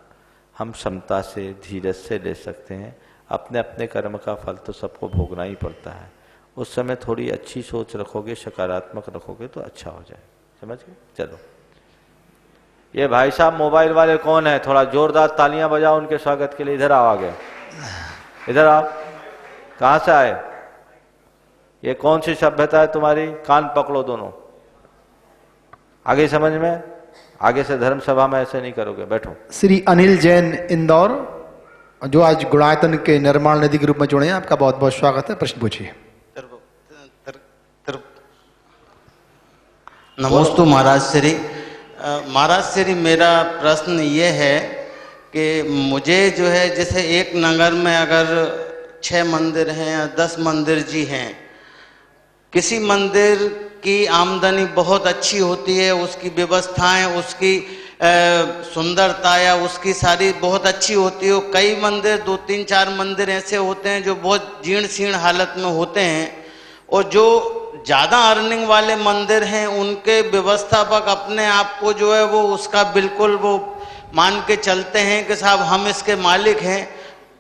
हम क्षमता से, धीरज से ले सकते हैं। अपने अपने कर्म का फल तो सबको भोगना ही पड़ता है। उस समय थोड़ी अच्छी सोच रखोगे, सकारात्मक रखोगे तो अच्छा हो जाए। समझ गए? चलो, ये भाई साहब मोबाइल वाले कौन है? थोड़ा जोरदार तालियां बजाओ उनके स्वागत के लिए। इधर आओ, आगे इधर आओ। कहाँ से आए? ये कौन सी सभ्यता है तुम्हारी? कान पकड़ो दोनों। आगे समझ में, आगे से धर्म सभा में ऐसे नहीं करोगे। बैठो। श्री अनिल जैन, इंदौर, जो आज गुणायतन के निर्माण निधि के रूप में जुड़े हैं, आपका बहुत बहुत स्वागत है। प्रश्न पूछिए। नमोस्तु महाराज श्री। महाराज श्री, मेरा प्रश्न ये है कि मुझे जो है, जैसे एक नगर में अगर 6 मंदिर हैं या 10 मंदिर जी हैं, किसी मंदिर की आमदनी बहुत अच्छी होती है, उसकी व्यवस्थाएं, उसकी सुंदरता या उसकी सारी बहुत अच्छी होती है। कई मंदिर, 2-3-4 मंदिर ऐसे होते हैं जो बहुत जीर्ण शीर्ण हालत में होते हैं, और जो ज़्यादा अर्निंग वाले मंदिर हैं उनके व्यवस्थापक अपने आप को जो है वो उसका बिल्कुल वो मान के चलते हैं कि साहब हम इसके मालिक हैं।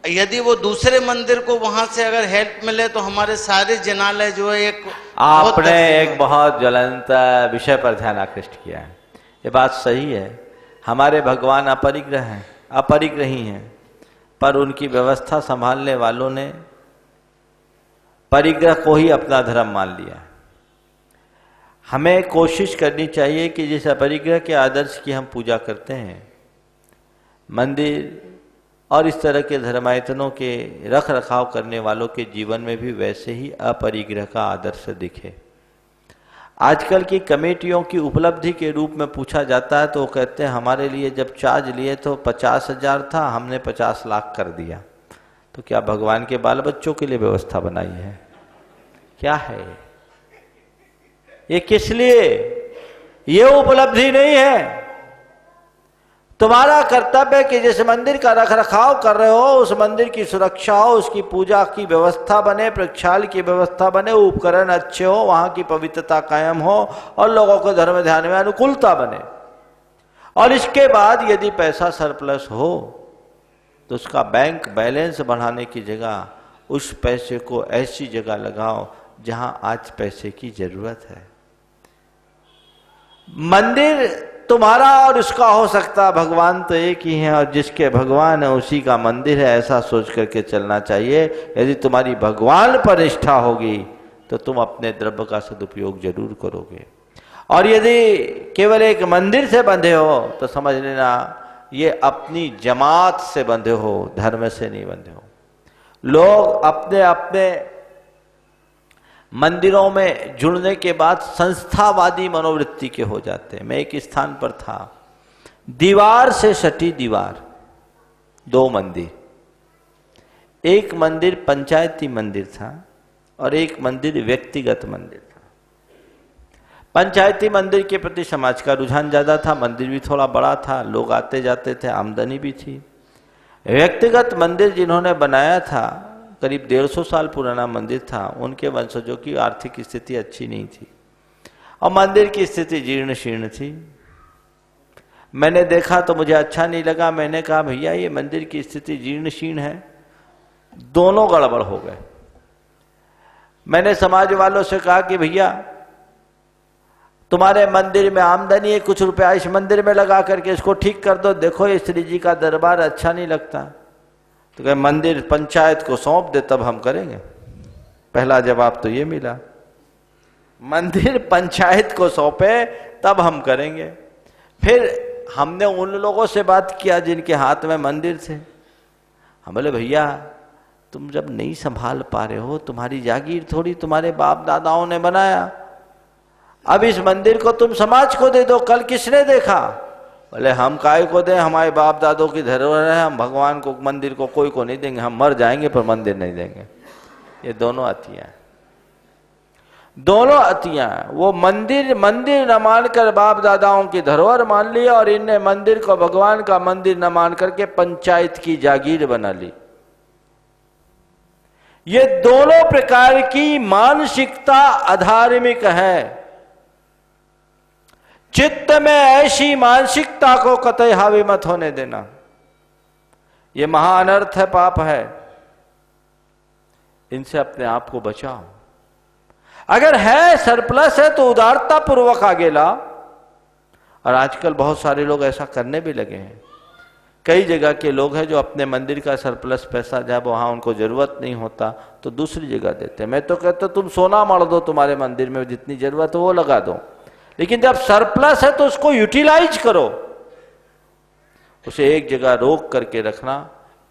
यदि वो दूसरे मंदिर को वहां से अगर हेल्प मिले तो हमारे सारे जनालय जो है एक आपने एक बहुत ज्वलंत विषय पर ध्यान आकृष्ट किया है। ये बात सही है। हमारे भगवान अपरिग्रह हैं, अपरिग्रही हैं, पर उनकी व्यवस्था संभालने वालों ने परिग्रह को ही अपना धर्म मान लिया। हमें कोशिश करनी चाहिए कि जिस अपरिग्रह के आदर्श की हम पूजा करते हैं, मंदिर और इस तरह के धर्मायतनों के रख रखाव करने वालों के जीवन में भी वैसे ही अपरिग्रह का आदर्श दिखे। आजकल की कमेटियों की उपलब्धि के रूप में पूछा जाता है तो वो कहते हैं हमारे लिए जब चार्ज लिए तो 50,000 था, हमने 50 लाख कर दिया। तो क्या भगवान के बाल बच्चों के लिए व्यवस्था बनाई है? क्या है ये? किस लिए? ये उपलब्धि नहीं है। तुम्हारा कर्तव्य है कि जिस मंदिर का रख रखाव कर रहे हो उस मंदिर की सुरक्षा हो, उसकी पूजा की व्यवस्था बने, प्रक्षाल की व्यवस्था बने, उपकरण अच्छे हो, वहां की पवित्रता कायम हो और लोगों को धर्म ध्यान में अनुकूलता बने। और इसके बाद यदि पैसा सरप्लस हो तो उसका बैंक बैलेंस बढ़ाने की जगह उस पैसे को ऐसी जगह लगाओ जहां आज पैसे की जरूरत है। मंदिर तुम्हारा और उसका हो सकता, भगवान तो एक ही है और जिसके भगवान है उसी का मंदिर है, ऐसा सोच करके चलना चाहिए। यदि तुम्हारी भगवान पर निष्ठा होगी तो तुम अपने द्रव्य का सदुपयोग जरूर करोगे। और यदि केवल एक मंदिर से बंधे हो तो समझ लेना ये अपनी जमात से बंधे हो, धर्म से नहीं बंधे हो। लोग अपने अपने मंदिरों में जुड़ने के बाद संस्थावादी मनोवृत्ति के हो जाते हैं। मैं एक स्थान पर था, दीवार से सटी दीवार, 2 मंदिर, एक मंदिर पंचायती मंदिर था और एक मंदिर व्यक्तिगत मंदिर था। पंचायती मंदिर के प्रति समाज का रुझान ज्यादा था, मंदिर भी थोड़ा बड़ा था, लोग आते जाते थे, आमदनी भी थी। व्यक्तिगत मंदिर जिन्होंने बनाया था, करीब 150 साल पुराना मंदिर था, उनके वंशजों की आर्थिक स्थिति अच्छी नहीं थी और मंदिर की स्थिति जीर्ण शीर्ण थी। मैंने देखा तो मुझे अच्छा नहीं लगा। मैंने कहा भैया ये मंदिर की स्थिति जीर्ण शीर्ण है, दोनों गड़बड़ हो गए। मैंने समाज वालों से कहा कि भैया तुम्हारे मंदिर में आमदनी है, कुछ रुपया इस मंदिर में लगा करके इसको ठीक कर दो, देखो ये श्री जी का दरबार अच्छा नहीं लगता। तो कहे मंदिर पंचायत को सौंप दे तब हम करेंगे। पहला जवाब तो ये मिला, मंदिर पंचायत को सौंपे तब हम करेंगे। फिर हमने उन लोगों से बात किया जिनके हाथ में मंदिर थे। हम बोले भैया तुम जब नहीं संभाल पा रहे हो, तुम्हारी जागीर थोड़ी, तुम्हारे बाप दादाओं ने बनाया, अब इस मंदिर को तुम समाज को दे दो। कल किसने देखा? बोले हम काय को दें, हमारे बाप दादों की धरोहर है, हम भगवान को मंदिर को कोई को नहीं देंगे, हम मर जाएंगे पर मंदिर नहीं देंगे। ये दोनों अतियां हैं, दोनों अतियां हैं। वो मंदिर न मानकर बाप दादाओं की धरोहर मान लिया और इनने मंदिर को भगवान का मंदिर न मान करके पंचायत की जागीर बना ली। ये दोनों प्रकार की मानसिकता अधार्मिक है। चित्त में ऐसी मानसिकता को कतई हावी मत होने देना, ये महा अनर्थ है, पाप है। इनसे अपने आप को बचाओ। अगर है सरप्लस है तो उदारता पूर्वक आगे लाओ। और आजकल बहुत सारे लोग ऐसा करने भी लगे हैं। कई जगह के लोग हैं जो अपने मंदिर का सरप्लस पैसा जब वहां उनको जरूरत नहीं होता तो दूसरी जगह देते हैं। मैं तो कहता हूं तुम सोना मड़ दो, तुम्हारे मंदिर में जितनी जरूरत है वो लगा दो, लेकिन जब सरप्लस है तो उसको यूटिलाइज करो। उसे एक जगह रोक करके रखना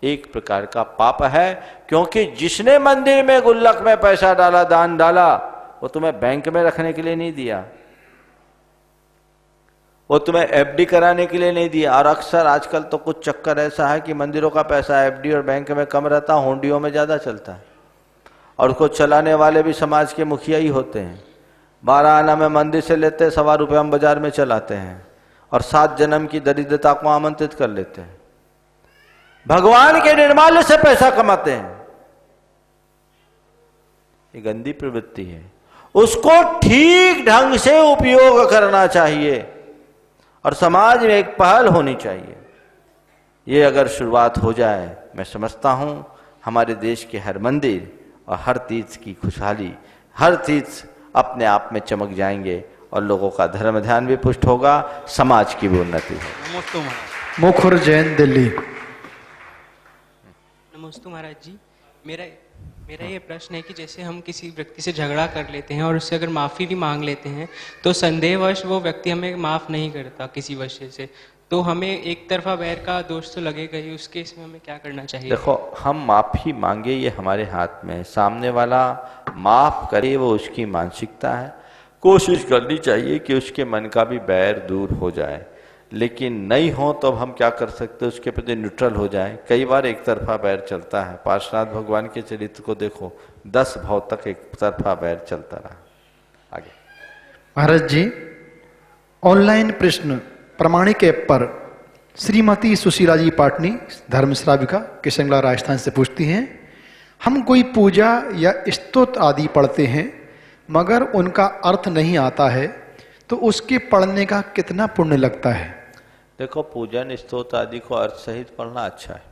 एक प्रकार का पाप है, क्योंकि जिसने मंदिर में गुल्लक में पैसा डाला, दान डाला, वो तुम्हें बैंक में रखने के लिए नहीं दिया, वो तुम्हें एफडी कराने के लिए नहीं दिया। और अक्सर आजकल तो कुछ चक्कर ऐसा है कि मंदिरों का पैसा एफडी और बैंक में कम रहता, हुंडियों में ज्यादा चलता है। और उसको चलाने वाले भी समाज के मुखिया ही होते हैं। 12 आना में मंदिर से लेते हैं, 1.25 रुपये हम बाजार में चलाते हैं और 7 जन्म की दरिद्रता को आमंत्रित कर लेते हैं। भगवान के निर्माल्य से पैसा कमाते हैं। ये गंदी प्रवृत्ति है, उसको ठीक ढंग से उपयोग करना चाहिए और समाज में एक पहल होनी चाहिए। ये अगर शुरुआत हो जाए, मैं समझता हूं हमारे देश के हर मंदिर और हर तीर्थ की खुशहाली, हर तीर्थ अपने आप में चमक जाएंगे और लोगों का धर्म ध्यान भी पुष्ट होगा, समाज की भी उन्नति होगी। मुखर जैन, दिल्ली। नमस्ते महाराज जी, मेरा ये प्रश्न है कि जैसे हम किसी व्यक्ति से झगड़ा कर लेते हैं और उससे अगर माफ़ी भी मांग लेते हैं तो संदेहवश वो व्यक्ति हमें माफ़ नहीं करता किसी वजह से, तो हमें एक तरफा वैर का दोष तो लगेगा ही। उस केस में हमें क्या करना चाहिए? देखो, हम माफ़ी मांगे ये हमारे हाथ में है, सामने वाला माफ़ करे वो उसकी मानसिकता है। कोशिश करनी चाहिए कि उसके मन का भी बैर दूर हो जाए, लेकिन नहीं हो तो अब हम क्या कर सकते, उसके प्रति न्यूट्रल हो जाए। कई बार एक तरफा बैर चलता है। पार्श्वनाथ भगवान के चरित्र को देखो, 10 भाव तक एक तरफा बैर चलता रहा। आगे महाराज जी, ऑनलाइन प्रश्न प्रमाणिक ऐप पर श्रीमती सुशीला जी पाटनी, धर्म श्राविका, किशनगढ़ राजस्थान से पूछती हैं, हम कोई पूजा या स्तोत्र आदि पढ़ते हैं मगर उनका अर्थ नहीं आता है तो उसके पढ़ने का कितना पुण्य लगता है? देखो, पूजन स्तोत्र आदि को अर्थ सहित पढ़ना अच्छा है,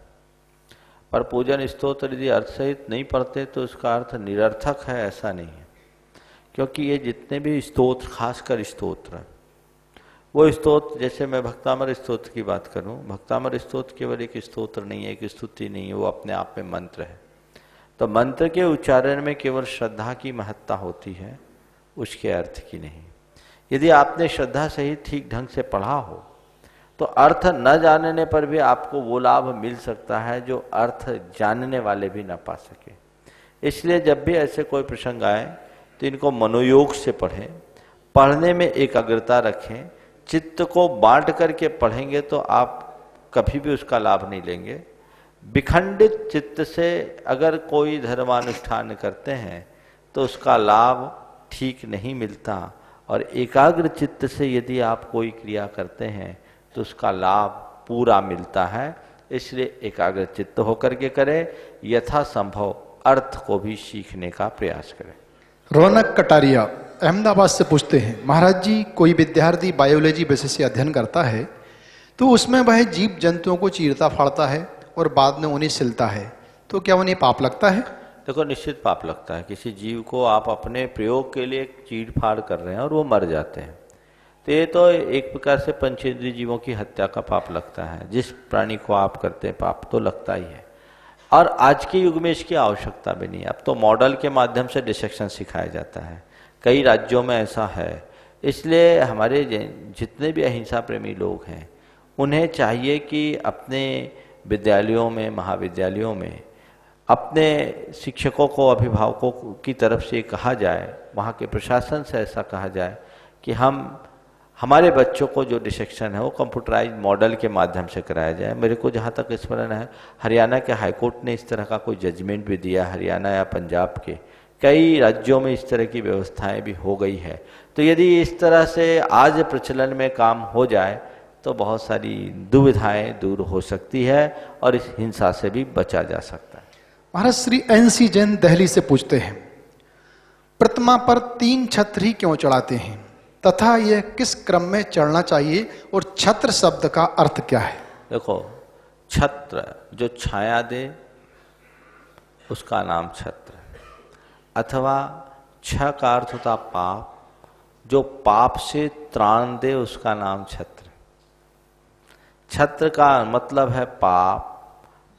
पर पूजन स्तोत्र यदि अर्थ सहित नहीं पढ़ते तो उसका अर्थ निरर्थक है, ऐसा नहीं है। क्योंकि ये जितने भी स्तोत्र, खासकर स्तोत्र, वो स्तोत्र, जैसे मैं भक्तामर स्तोत्र की बात करूं, भक्तामर स्तोत्र केवल एक स्तोत्र नहीं है, एक स्तुति नहीं है, वो अपने आप में मंत्र है। तो मंत्र के उच्चारण में केवल श्रद्धा की महत्ता होती है, उसके अर्थ की नहीं। यदि आपने श्रद्धा सहित ठीक ढंग से पढ़ा हो तो अर्थ न जानने पर भी आपको वो लाभ मिल सकता है जो अर्थ जानने वाले भी न पा सके। इसलिए जब भी ऐसे कोई प्रसंग आए तो इनको मनोयोग से पढ़ें, पढ़ने में एकाग्रता रखें। चित्त को बांट करके पढ़ेंगे तो आप कभी भी उसका लाभ नहीं लेंगे। विखंडित चित्त से अगर कोई धर्मानुष्ठान करते हैं तो उसका लाभ ठीक नहीं मिलता, और एकाग्र चित्त से यदि आप कोई क्रिया करते हैं तो उसका लाभ पूरा मिलता है। इसलिए एकाग्र चित्त होकर के करें, यथा संभव अर्थ को भी सीखने का प्रयास करें। रौनक कटारिया अहमदाबाद से पूछते हैं, महाराज जी, कोई विद्यार्थी बायोलॉजी विषय से अध्ययन करता है तो उसमें वह जीव जंतुओं को चीरता फाड़ता है और बाद में उन्हें सिलता है, तो क्या उन्हें पाप लगता है? देखो, निश्चित पाप लगता है। किसी जीव को आप अपने प्रयोग के लिए चीर फाड़ कर रहे हैं और वो मर जाते हैं, तो ये तो एक प्रकार से पंचेंद्रिय जीवों की हत्या का पाप लगता है। जिस प्राणी को आप करते हैं पाप तो लगता ही है। और आज के युग में इसकी आवश्यकता भी नहीं है। अब तो मॉडल के माध्यम से डिसेक्शन सिखाया जाता है, कई राज्यों में ऐसा है। इसलिए हमारे जितने भी अहिंसा प्रेमी लोग हैं उन्हें चाहिए कि अपने विद्यालयों में, महाविद्यालयों में अपने शिक्षकों को, अभिभावकों की तरफ से कहा जाए, वहाँ के प्रशासन से ऐसा कहा जाए कि हम हमारे बच्चों को जो डिसेक्शन है वो कंप्यूटराइज मॉडल के माध्यम से कराया जाए। मेरे को जहाँ तक स्मरण है, हरियाणा के हाईकोर्ट ने इस तरह का कोई जजमेंट भी दिया, हरियाणा या पंजाब के कई राज्यों में इस तरह की व्यवस्थाएं भी हो गई है। तो यदि इस तरह से आज प्रचलन में काम हो जाए तो बहुत सारी दुविधाएं दूर हो सकती है और इस हिंसा से भी बचा जा सकता है। महाराज श्री NC जैन दिल्ली से पूछते हैं, प्रतिमा पर 3 छत्र ही क्यों चढ़ाते हैं तथा यह किस क्रम में चढ़ना चाहिए और छत्र शब्द का अर्थ क्या है? देखो, छत्र जो छाया दे उसका नाम छत्र, अथवा छ का अर्थ होता पाप, जो पाप से त्राण दे उसका नाम छत्र। छत्र का मतलब है पाप,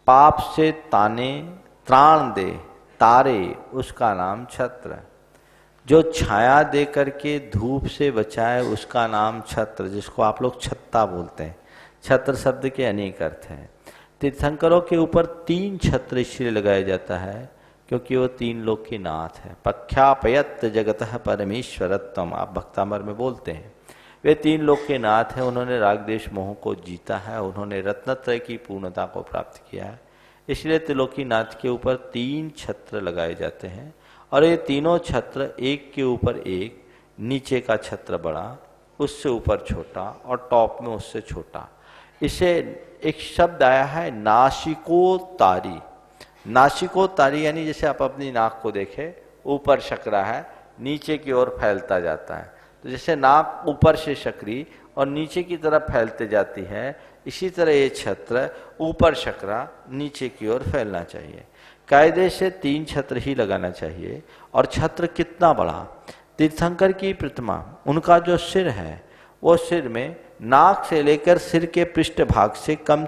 पाप से ताने त्राण दे तारे उसका नाम छत्र। जो छाया दे करके धूप से बचाए उसका नाम छत्र, जिसको आप लोग छत्ता बोलते हैं। छत्र शब्द के अनेक अर्थ हैं। तीर्थंकरों के ऊपर 3 छत्र इसलिए लगाया जाता है क्योंकि वो 3 लोक के नाथ है। पख्यापयत जगतः परमेश्वरत्वम, आप भक्तामर में बोलते हैं। वे 3 लोक के नाथ हैं। उन्होंने राग देश मोह को जीता है, उन्होंने रत्नत्रय की पूर्णता को प्राप्त किया है। इसलिए त्रिलोकीनाथ के ऊपर 3 छत्र लगाए जाते हैं और ये तीनों छत्र एक के ऊपर एक, नीचे का छत्र बड़ा, उससे ऊपर छोटा और टॉप में उससे छोटा। इसे एक शब्द आया है नासिकोतारी। नासिकोतारी यानी जैसे आप अपनी नाक को देखें, ऊपर शकरा है, नीचे की ओर फैलता जाता है। तो जैसे नाक ऊपर से शकरी और नीचे की तरफ फैलते जाती है, इसी तरह ये छत्र ऊपर शकरा नीचे की ओर फैलना चाहिए। कायदे से 3 छत्र ही लगाना चाहिए। और छत्र कितना बड़ा? तीर्थंकर की प्रतिमा, उनका जो सिर है वो सिर में नाक से लेकर सिर के पृष्ठ भाग से कम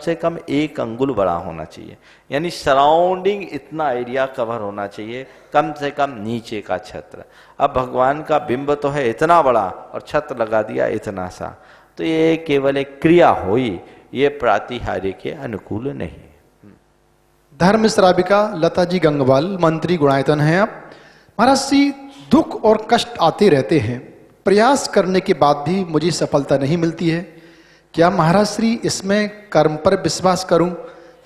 1 अंगुल बड़ा होना चाहिए। यानी सराउंडिंग इतना एरिया कवर होना चाहिए, कम से कम नीचे का छत्र। अब भगवान का बिंब तो है इतना बड़ा और छत्र लगा दिया इतना सा, तो ये केवल एक क्रिया हुई, ये प्रातिहार्य के अनुकूल नहीं। धर्म श्राविका लता जी गंगवाल, मंत्री गुणायतन हैं आप। महाराज जी, दुख और कष्ट आते रहते हैं, प्रयास करने के बाद भी मुझे सफलता नहीं मिलती है। क्या महाराज श्री इसमें कर्म पर विश्वास करूं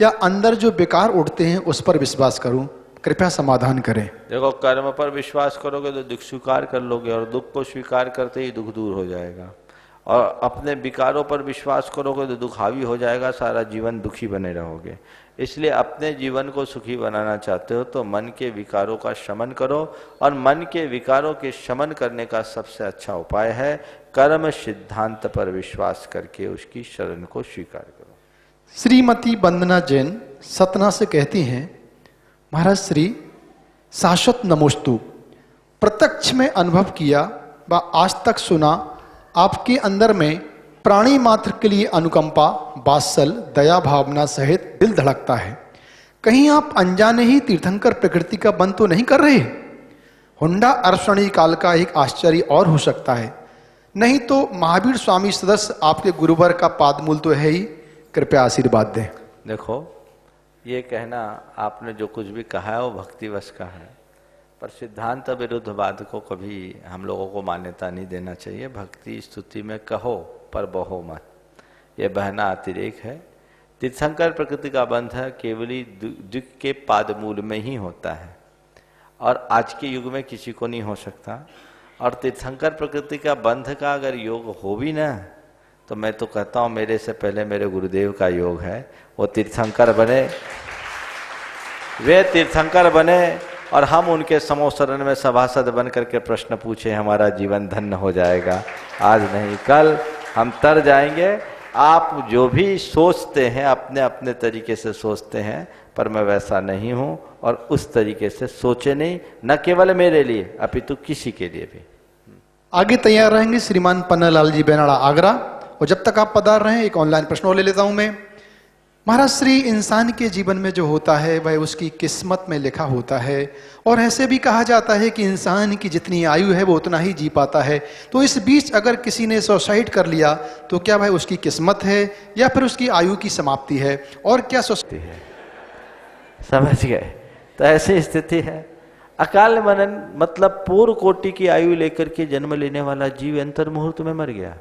या अंदर जो विकार उठते हैं उस पर विश्वास करूं? कृपया समाधान करें। देखो, कर्म पर विश्वास करोगे तो दुख स्वीकार कर लोगे और दुख को स्वीकार करते ही दुख दूर हो जाएगा। और अपने विकारों पर विश्वास करोगे तो दुख हावी हो जाएगा, सारा जीवन दुखी बने रहोगे। इसलिए अपने जीवन को सुखी बनाना चाहते हो तो मन के विकारों का शमन करो, और मन के विकारों के शमन करने का सबसे अच्छा उपाय है कर्म सिद्धांत पर विश्वास करके उसकी शरण को स्वीकार करो। श्रीमती वंदना जैन सतना से कहती हैं, महाराज श्री शाश्वत नमोस्तु, प्रत्यक्ष में अनुभव किया व आज तक सुना आपके अंदर में प्राणी मात्र के लिए अनुकंपा, वात्सल, दया भावना सहित दिल धड़कता है। कहीं आप अनजाने ही तीर्थंकर प्रकृति का बंद तो नहीं कर रहे? हुंडा अर्षणी काल का एक आश्चर्य और हो सकता है, नहीं तो महावीर स्वामी सदस्य आपके गुरुवर का पादमूल तो है ही। कृपया आशीर्वाद दें। देखो, ये कहना आपने जो कुछ भी कहा है वो भक्तिवश का है, पर सिद्धांत विरुद्धवाद को कभी हम लोगों को मान्यता नहीं देना चाहिए। भक्ति स्तुति में कहो पर बहो मत, ये बहना अतिरेक है। तीर्थंकर प्रकृति का बंध है केवली दुख के पादमूल में ही होता है और आज के युग में किसी को नहीं हो सकता। और तीर्थंकर प्रकृति का बंध का अगर योग हो भी ना, तो मैं तो कहता हूँ मेरे से पहले मेरे गुरुदेव का योग है, वो तीर्थंकर बने, वे तीर्थंकर बने और हम उनके समोसरण में सभासद बन करके प्रश्न पूछे, हमारा जीवन धन्य हो जाएगा। आज नहीं कल हम तर जाएंगे। आप जो भी सोचते हैं अपने अपने तरीके से सोचते हैं, पर मैं वैसा नहीं हूं और उस तरीके से सोचे नहीं, न केवल मेरे लिए अपितु किसी के लिए भी। आगे तैयार रहेंगे श्रीमान पन्नालाल जी बेनाड़ा आगरा। और जब तक आप पधार रहे हैं एक ऑनलाइन प्रश्न और ले लेता हूं मैं। महाराज श्री, इंसान के जीवन में जो होता है वह उसकी किस्मत में लिखा होता है और ऐसे भी कहा जाता है कि इंसान की जितनी आयु है वो उतना ही जी पाता है। तो इस बीच अगर किसी ने सुसाइड कर लिया तो क्या वह उसकी किस्मत है या फिर उसकी आयु की समाप्ति है, और क्या सुसाइड है? समझ गए? तो ऐसी स्थिति है। अकाल मरण मतलब पूर्व कोटि की आयु लेकर के जन्म लेने वाला जीव अंतर मुहूर्त में मर गया।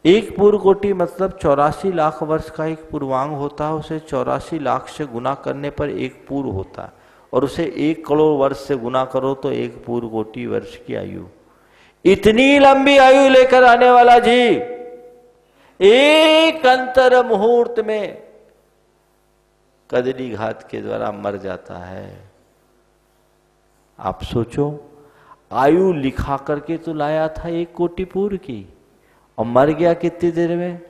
एक पूर्व कोटि मतलब 84 लाख वर्ष का एक पूर्वांग होता है, उसे 84 लाख से गुना करने पर एक पूर्व होता है, और उसे 1 करोड़ वर्ष से गुना करो तो एक पूर्व कोटि वर्ष की आयु। इतनी लंबी आयु लेकर आने वाला जीव एक अंतर मुहूर्त में कदली घात के द्वारा मर जाता है। आप सोचो, आयु लिखा करके तो लाया था 1 कोटि पूर्व की, और मर गया कितनी देर में?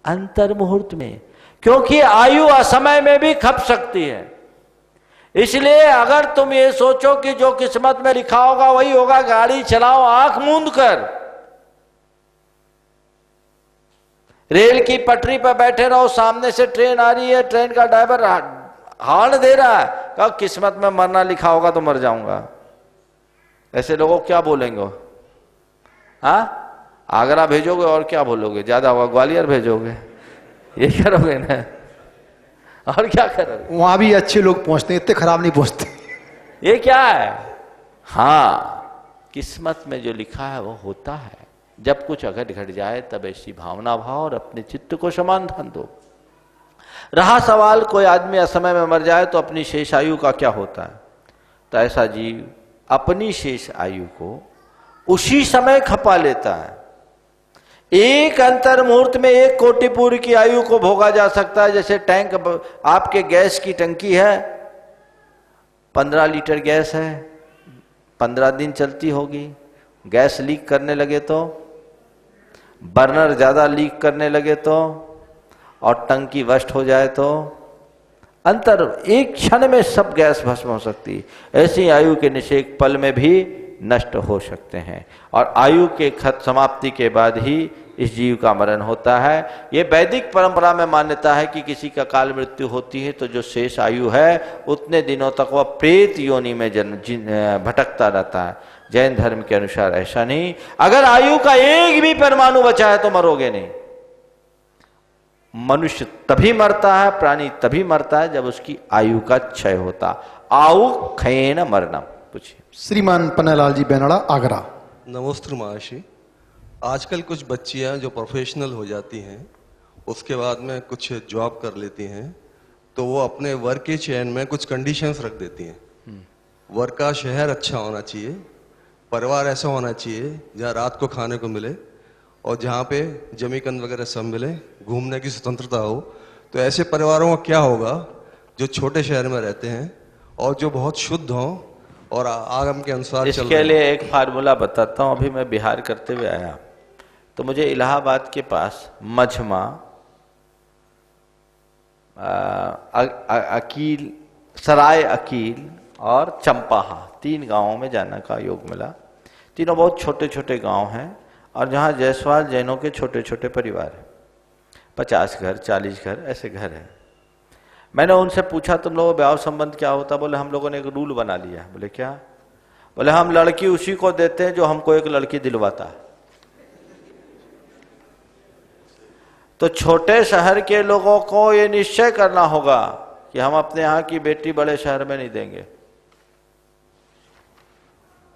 अंतर मुहूर्त में। क्योंकि आयु असमय में भी खप सकती है। इसलिए अगर तुम ये सोचो कि जो किस्मत में लिखा होगा वही होगा, गाड़ी चलाओ आंख मूंद कर, रेल की पटरी पर बैठे रहो, सामने से ट्रेन आ रही है, ट्रेन का ड्राइवर हॉर्न दे रहा है, कहा किस्मत में मरना लिखा होगा तो मर जाऊंगा। ऐसे लोगों को क्या बोलेंगे? हाँ, आगरा भेजोगे और क्या बोलोगे? ज्यादा होगा ग्वालियर भेजोगे, ये करोगे ना, और क्या करोगे? वहां भी अच्छे लोग पहुंचते हैं, इतने खराब नहीं पहुंचते। ये क्या है? हाँ, किस्मत में जो लिखा है वो होता है। जब कुछ अघट घट जाए तब ऐसी भावना भाव और अपने चित्त को समाधान दो। रहा सवाल कोई आदमी असमय में मर जाए तो अपनी शेष आयु का क्या होता है? तो ऐसा जीव अपनी शेष आयु को उसी समय खपा लेता है। एक अंतर मुहूर्त में 1 कोटि पूर्व की आयु को भोगा जा सकता है। जैसे टैंक, आपके गैस की टंकी है, 15 लीटर गैस है, 15 दिन चलती होगी। गैस लीक करने लगे तो, बर्नर ज्यादा लीक करने लगे तो, और टंकी वस्ट हो जाए तो अंतर एक क्षण में सब गैस भस्म हो सकती है। ऐसी आयु के निश्चय एक पल में भी नष्ट हो सकते हैं, और आयु के समाप्ति के बाद ही इस जीव का मरण होता है। ये वैदिक परंपरा में मान्यता है कि किसी का काल मृत्यु होती है तो जो शेष आयु है उतने दिनों तक वह प्रेत योनि में भटकता रहता है। जैन धर्म के अनुसार ऐसा नहीं। अगर आयु का एक भी परमाणु बचा है तो मरोगे नहीं। मनुष्य तभी मरता है, प्राणी तभी मरता है जब उसकी आयु का क्षय होता। आयु क्षयेन मरणम। पूछिए। श्रीमान पन्नालाल जी, बेनाड़ा, आगरा। नमस्ते महर्षि। आजकल कुछ बच्चियां जो प्रोफेशनल हो जाती हैं, उसके बाद में कुछ जॉब कर लेती हैं, तो वो अपने वर्क के चयन में कुछ कंडीशंस रख देती हैं। वर्क का शहर अच्छा होना चाहिए, परिवार ऐसा होना चाहिए जहाँ रात को खाने को मिले और जहाँ पे जमीकंद वगैरह सब मिले, घूमने की स्वतंत्रता हो। तो ऐसे परिवारों का क्या होगा जो छोटे शहर में रहते हैं और जो बहुत शुद्ध हों और आगम के अनुसार चल रहे हैं? इसके लिए एक फार्मूला बताता हूँ। अभी मैं बिहार करते हुए आया तो मुझे इलाहाबाद के पास मझमा, अकील, सराय अकील और चंपाहा, 3 गांवों में जाने का योग मिला। तीनों बहुत छोटे छोटे गांव हैं और जहाँ जायसवाल जैनों के छोटे छोटे परिवार हैं, 50 घर 40 घर ऐसे घर हैं। मैंने उनसे पूछा तुम लोगों विवाह संबंध क्या होता? बोले हम लोगों ने एक रूल बना लिया है। बोले क्या? बोले हम लड़की उसी को देते हैं जो हमको एक लड़की दिलवाता है। तो छोटे शहर के लोगों को ये निश्चय करना होगा कि हम अपने यहाँ की बेटी बड़े शहर में नहीं देंगे।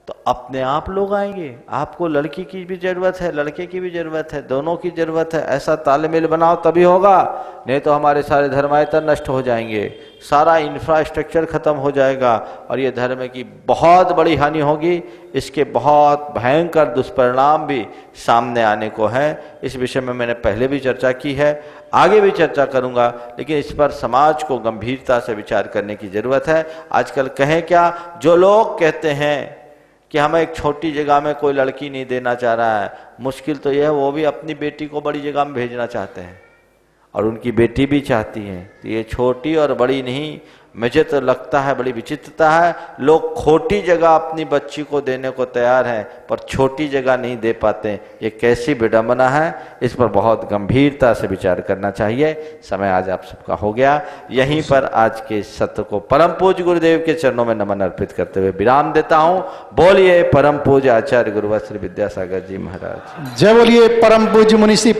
तो अपने आप लोग आएंगे। आपको लड़की की भी जरूरत है, लड़के की भी जरूरत है, दोनों की जरूरत है। ऐसा तालमेल बनाओ तभी होगा, नहीं तो हमारे सारे धर्मायतन नष्ट हो जाएंगे, सारा इंफ्रास्ट्रक्चर खत्म हो जाएगा और ये धर्म की बहुत बड़ी हानि होगी। इसके बहुत भयंकर दुष्परिणाम भी सामने आने को हैं। इस विषय में मैंने पहले भी चर्चा की है, आगे भी चर्चा करूंगा, लेकिन इस पर समाज को गंभीरता से विचार करने की जरूरत है। आजकल कहें क्या, जो लोग कहते हैं कि हमें एक छोटी जगह में कोई लड़की नहीं देना चाह रहा है, मुश्किल तो यह है वो भी अपनी बेटी को बड़ी जगह में भेजना चाहते हैं और उनकी बेटी भी चाहती है। तो ये छोटी और बड़ी नहीं, मुझे तो लगता है बड़ी विचित्रता है। लोग खोटी जगह अपनी बच्ची को देने को तैयार हैं पर छोटी जगह नहीं दे पाते। ये कैसी विडंबना है, इस पर बहुत गंभीरता से विचार करना चाहिए। समय आज आप सबका हो गया। यहीं पर आज के सत्र को परम पूज्य गुरुदेव के चरणों में नमन अर्पित करते हुए विराम देता हूँ। बोलिए परम पूज्य आचार्य गुरुवर श्री विद्यासागर जी महाराज। जय बोलिए परम पूज्य मुनि श्री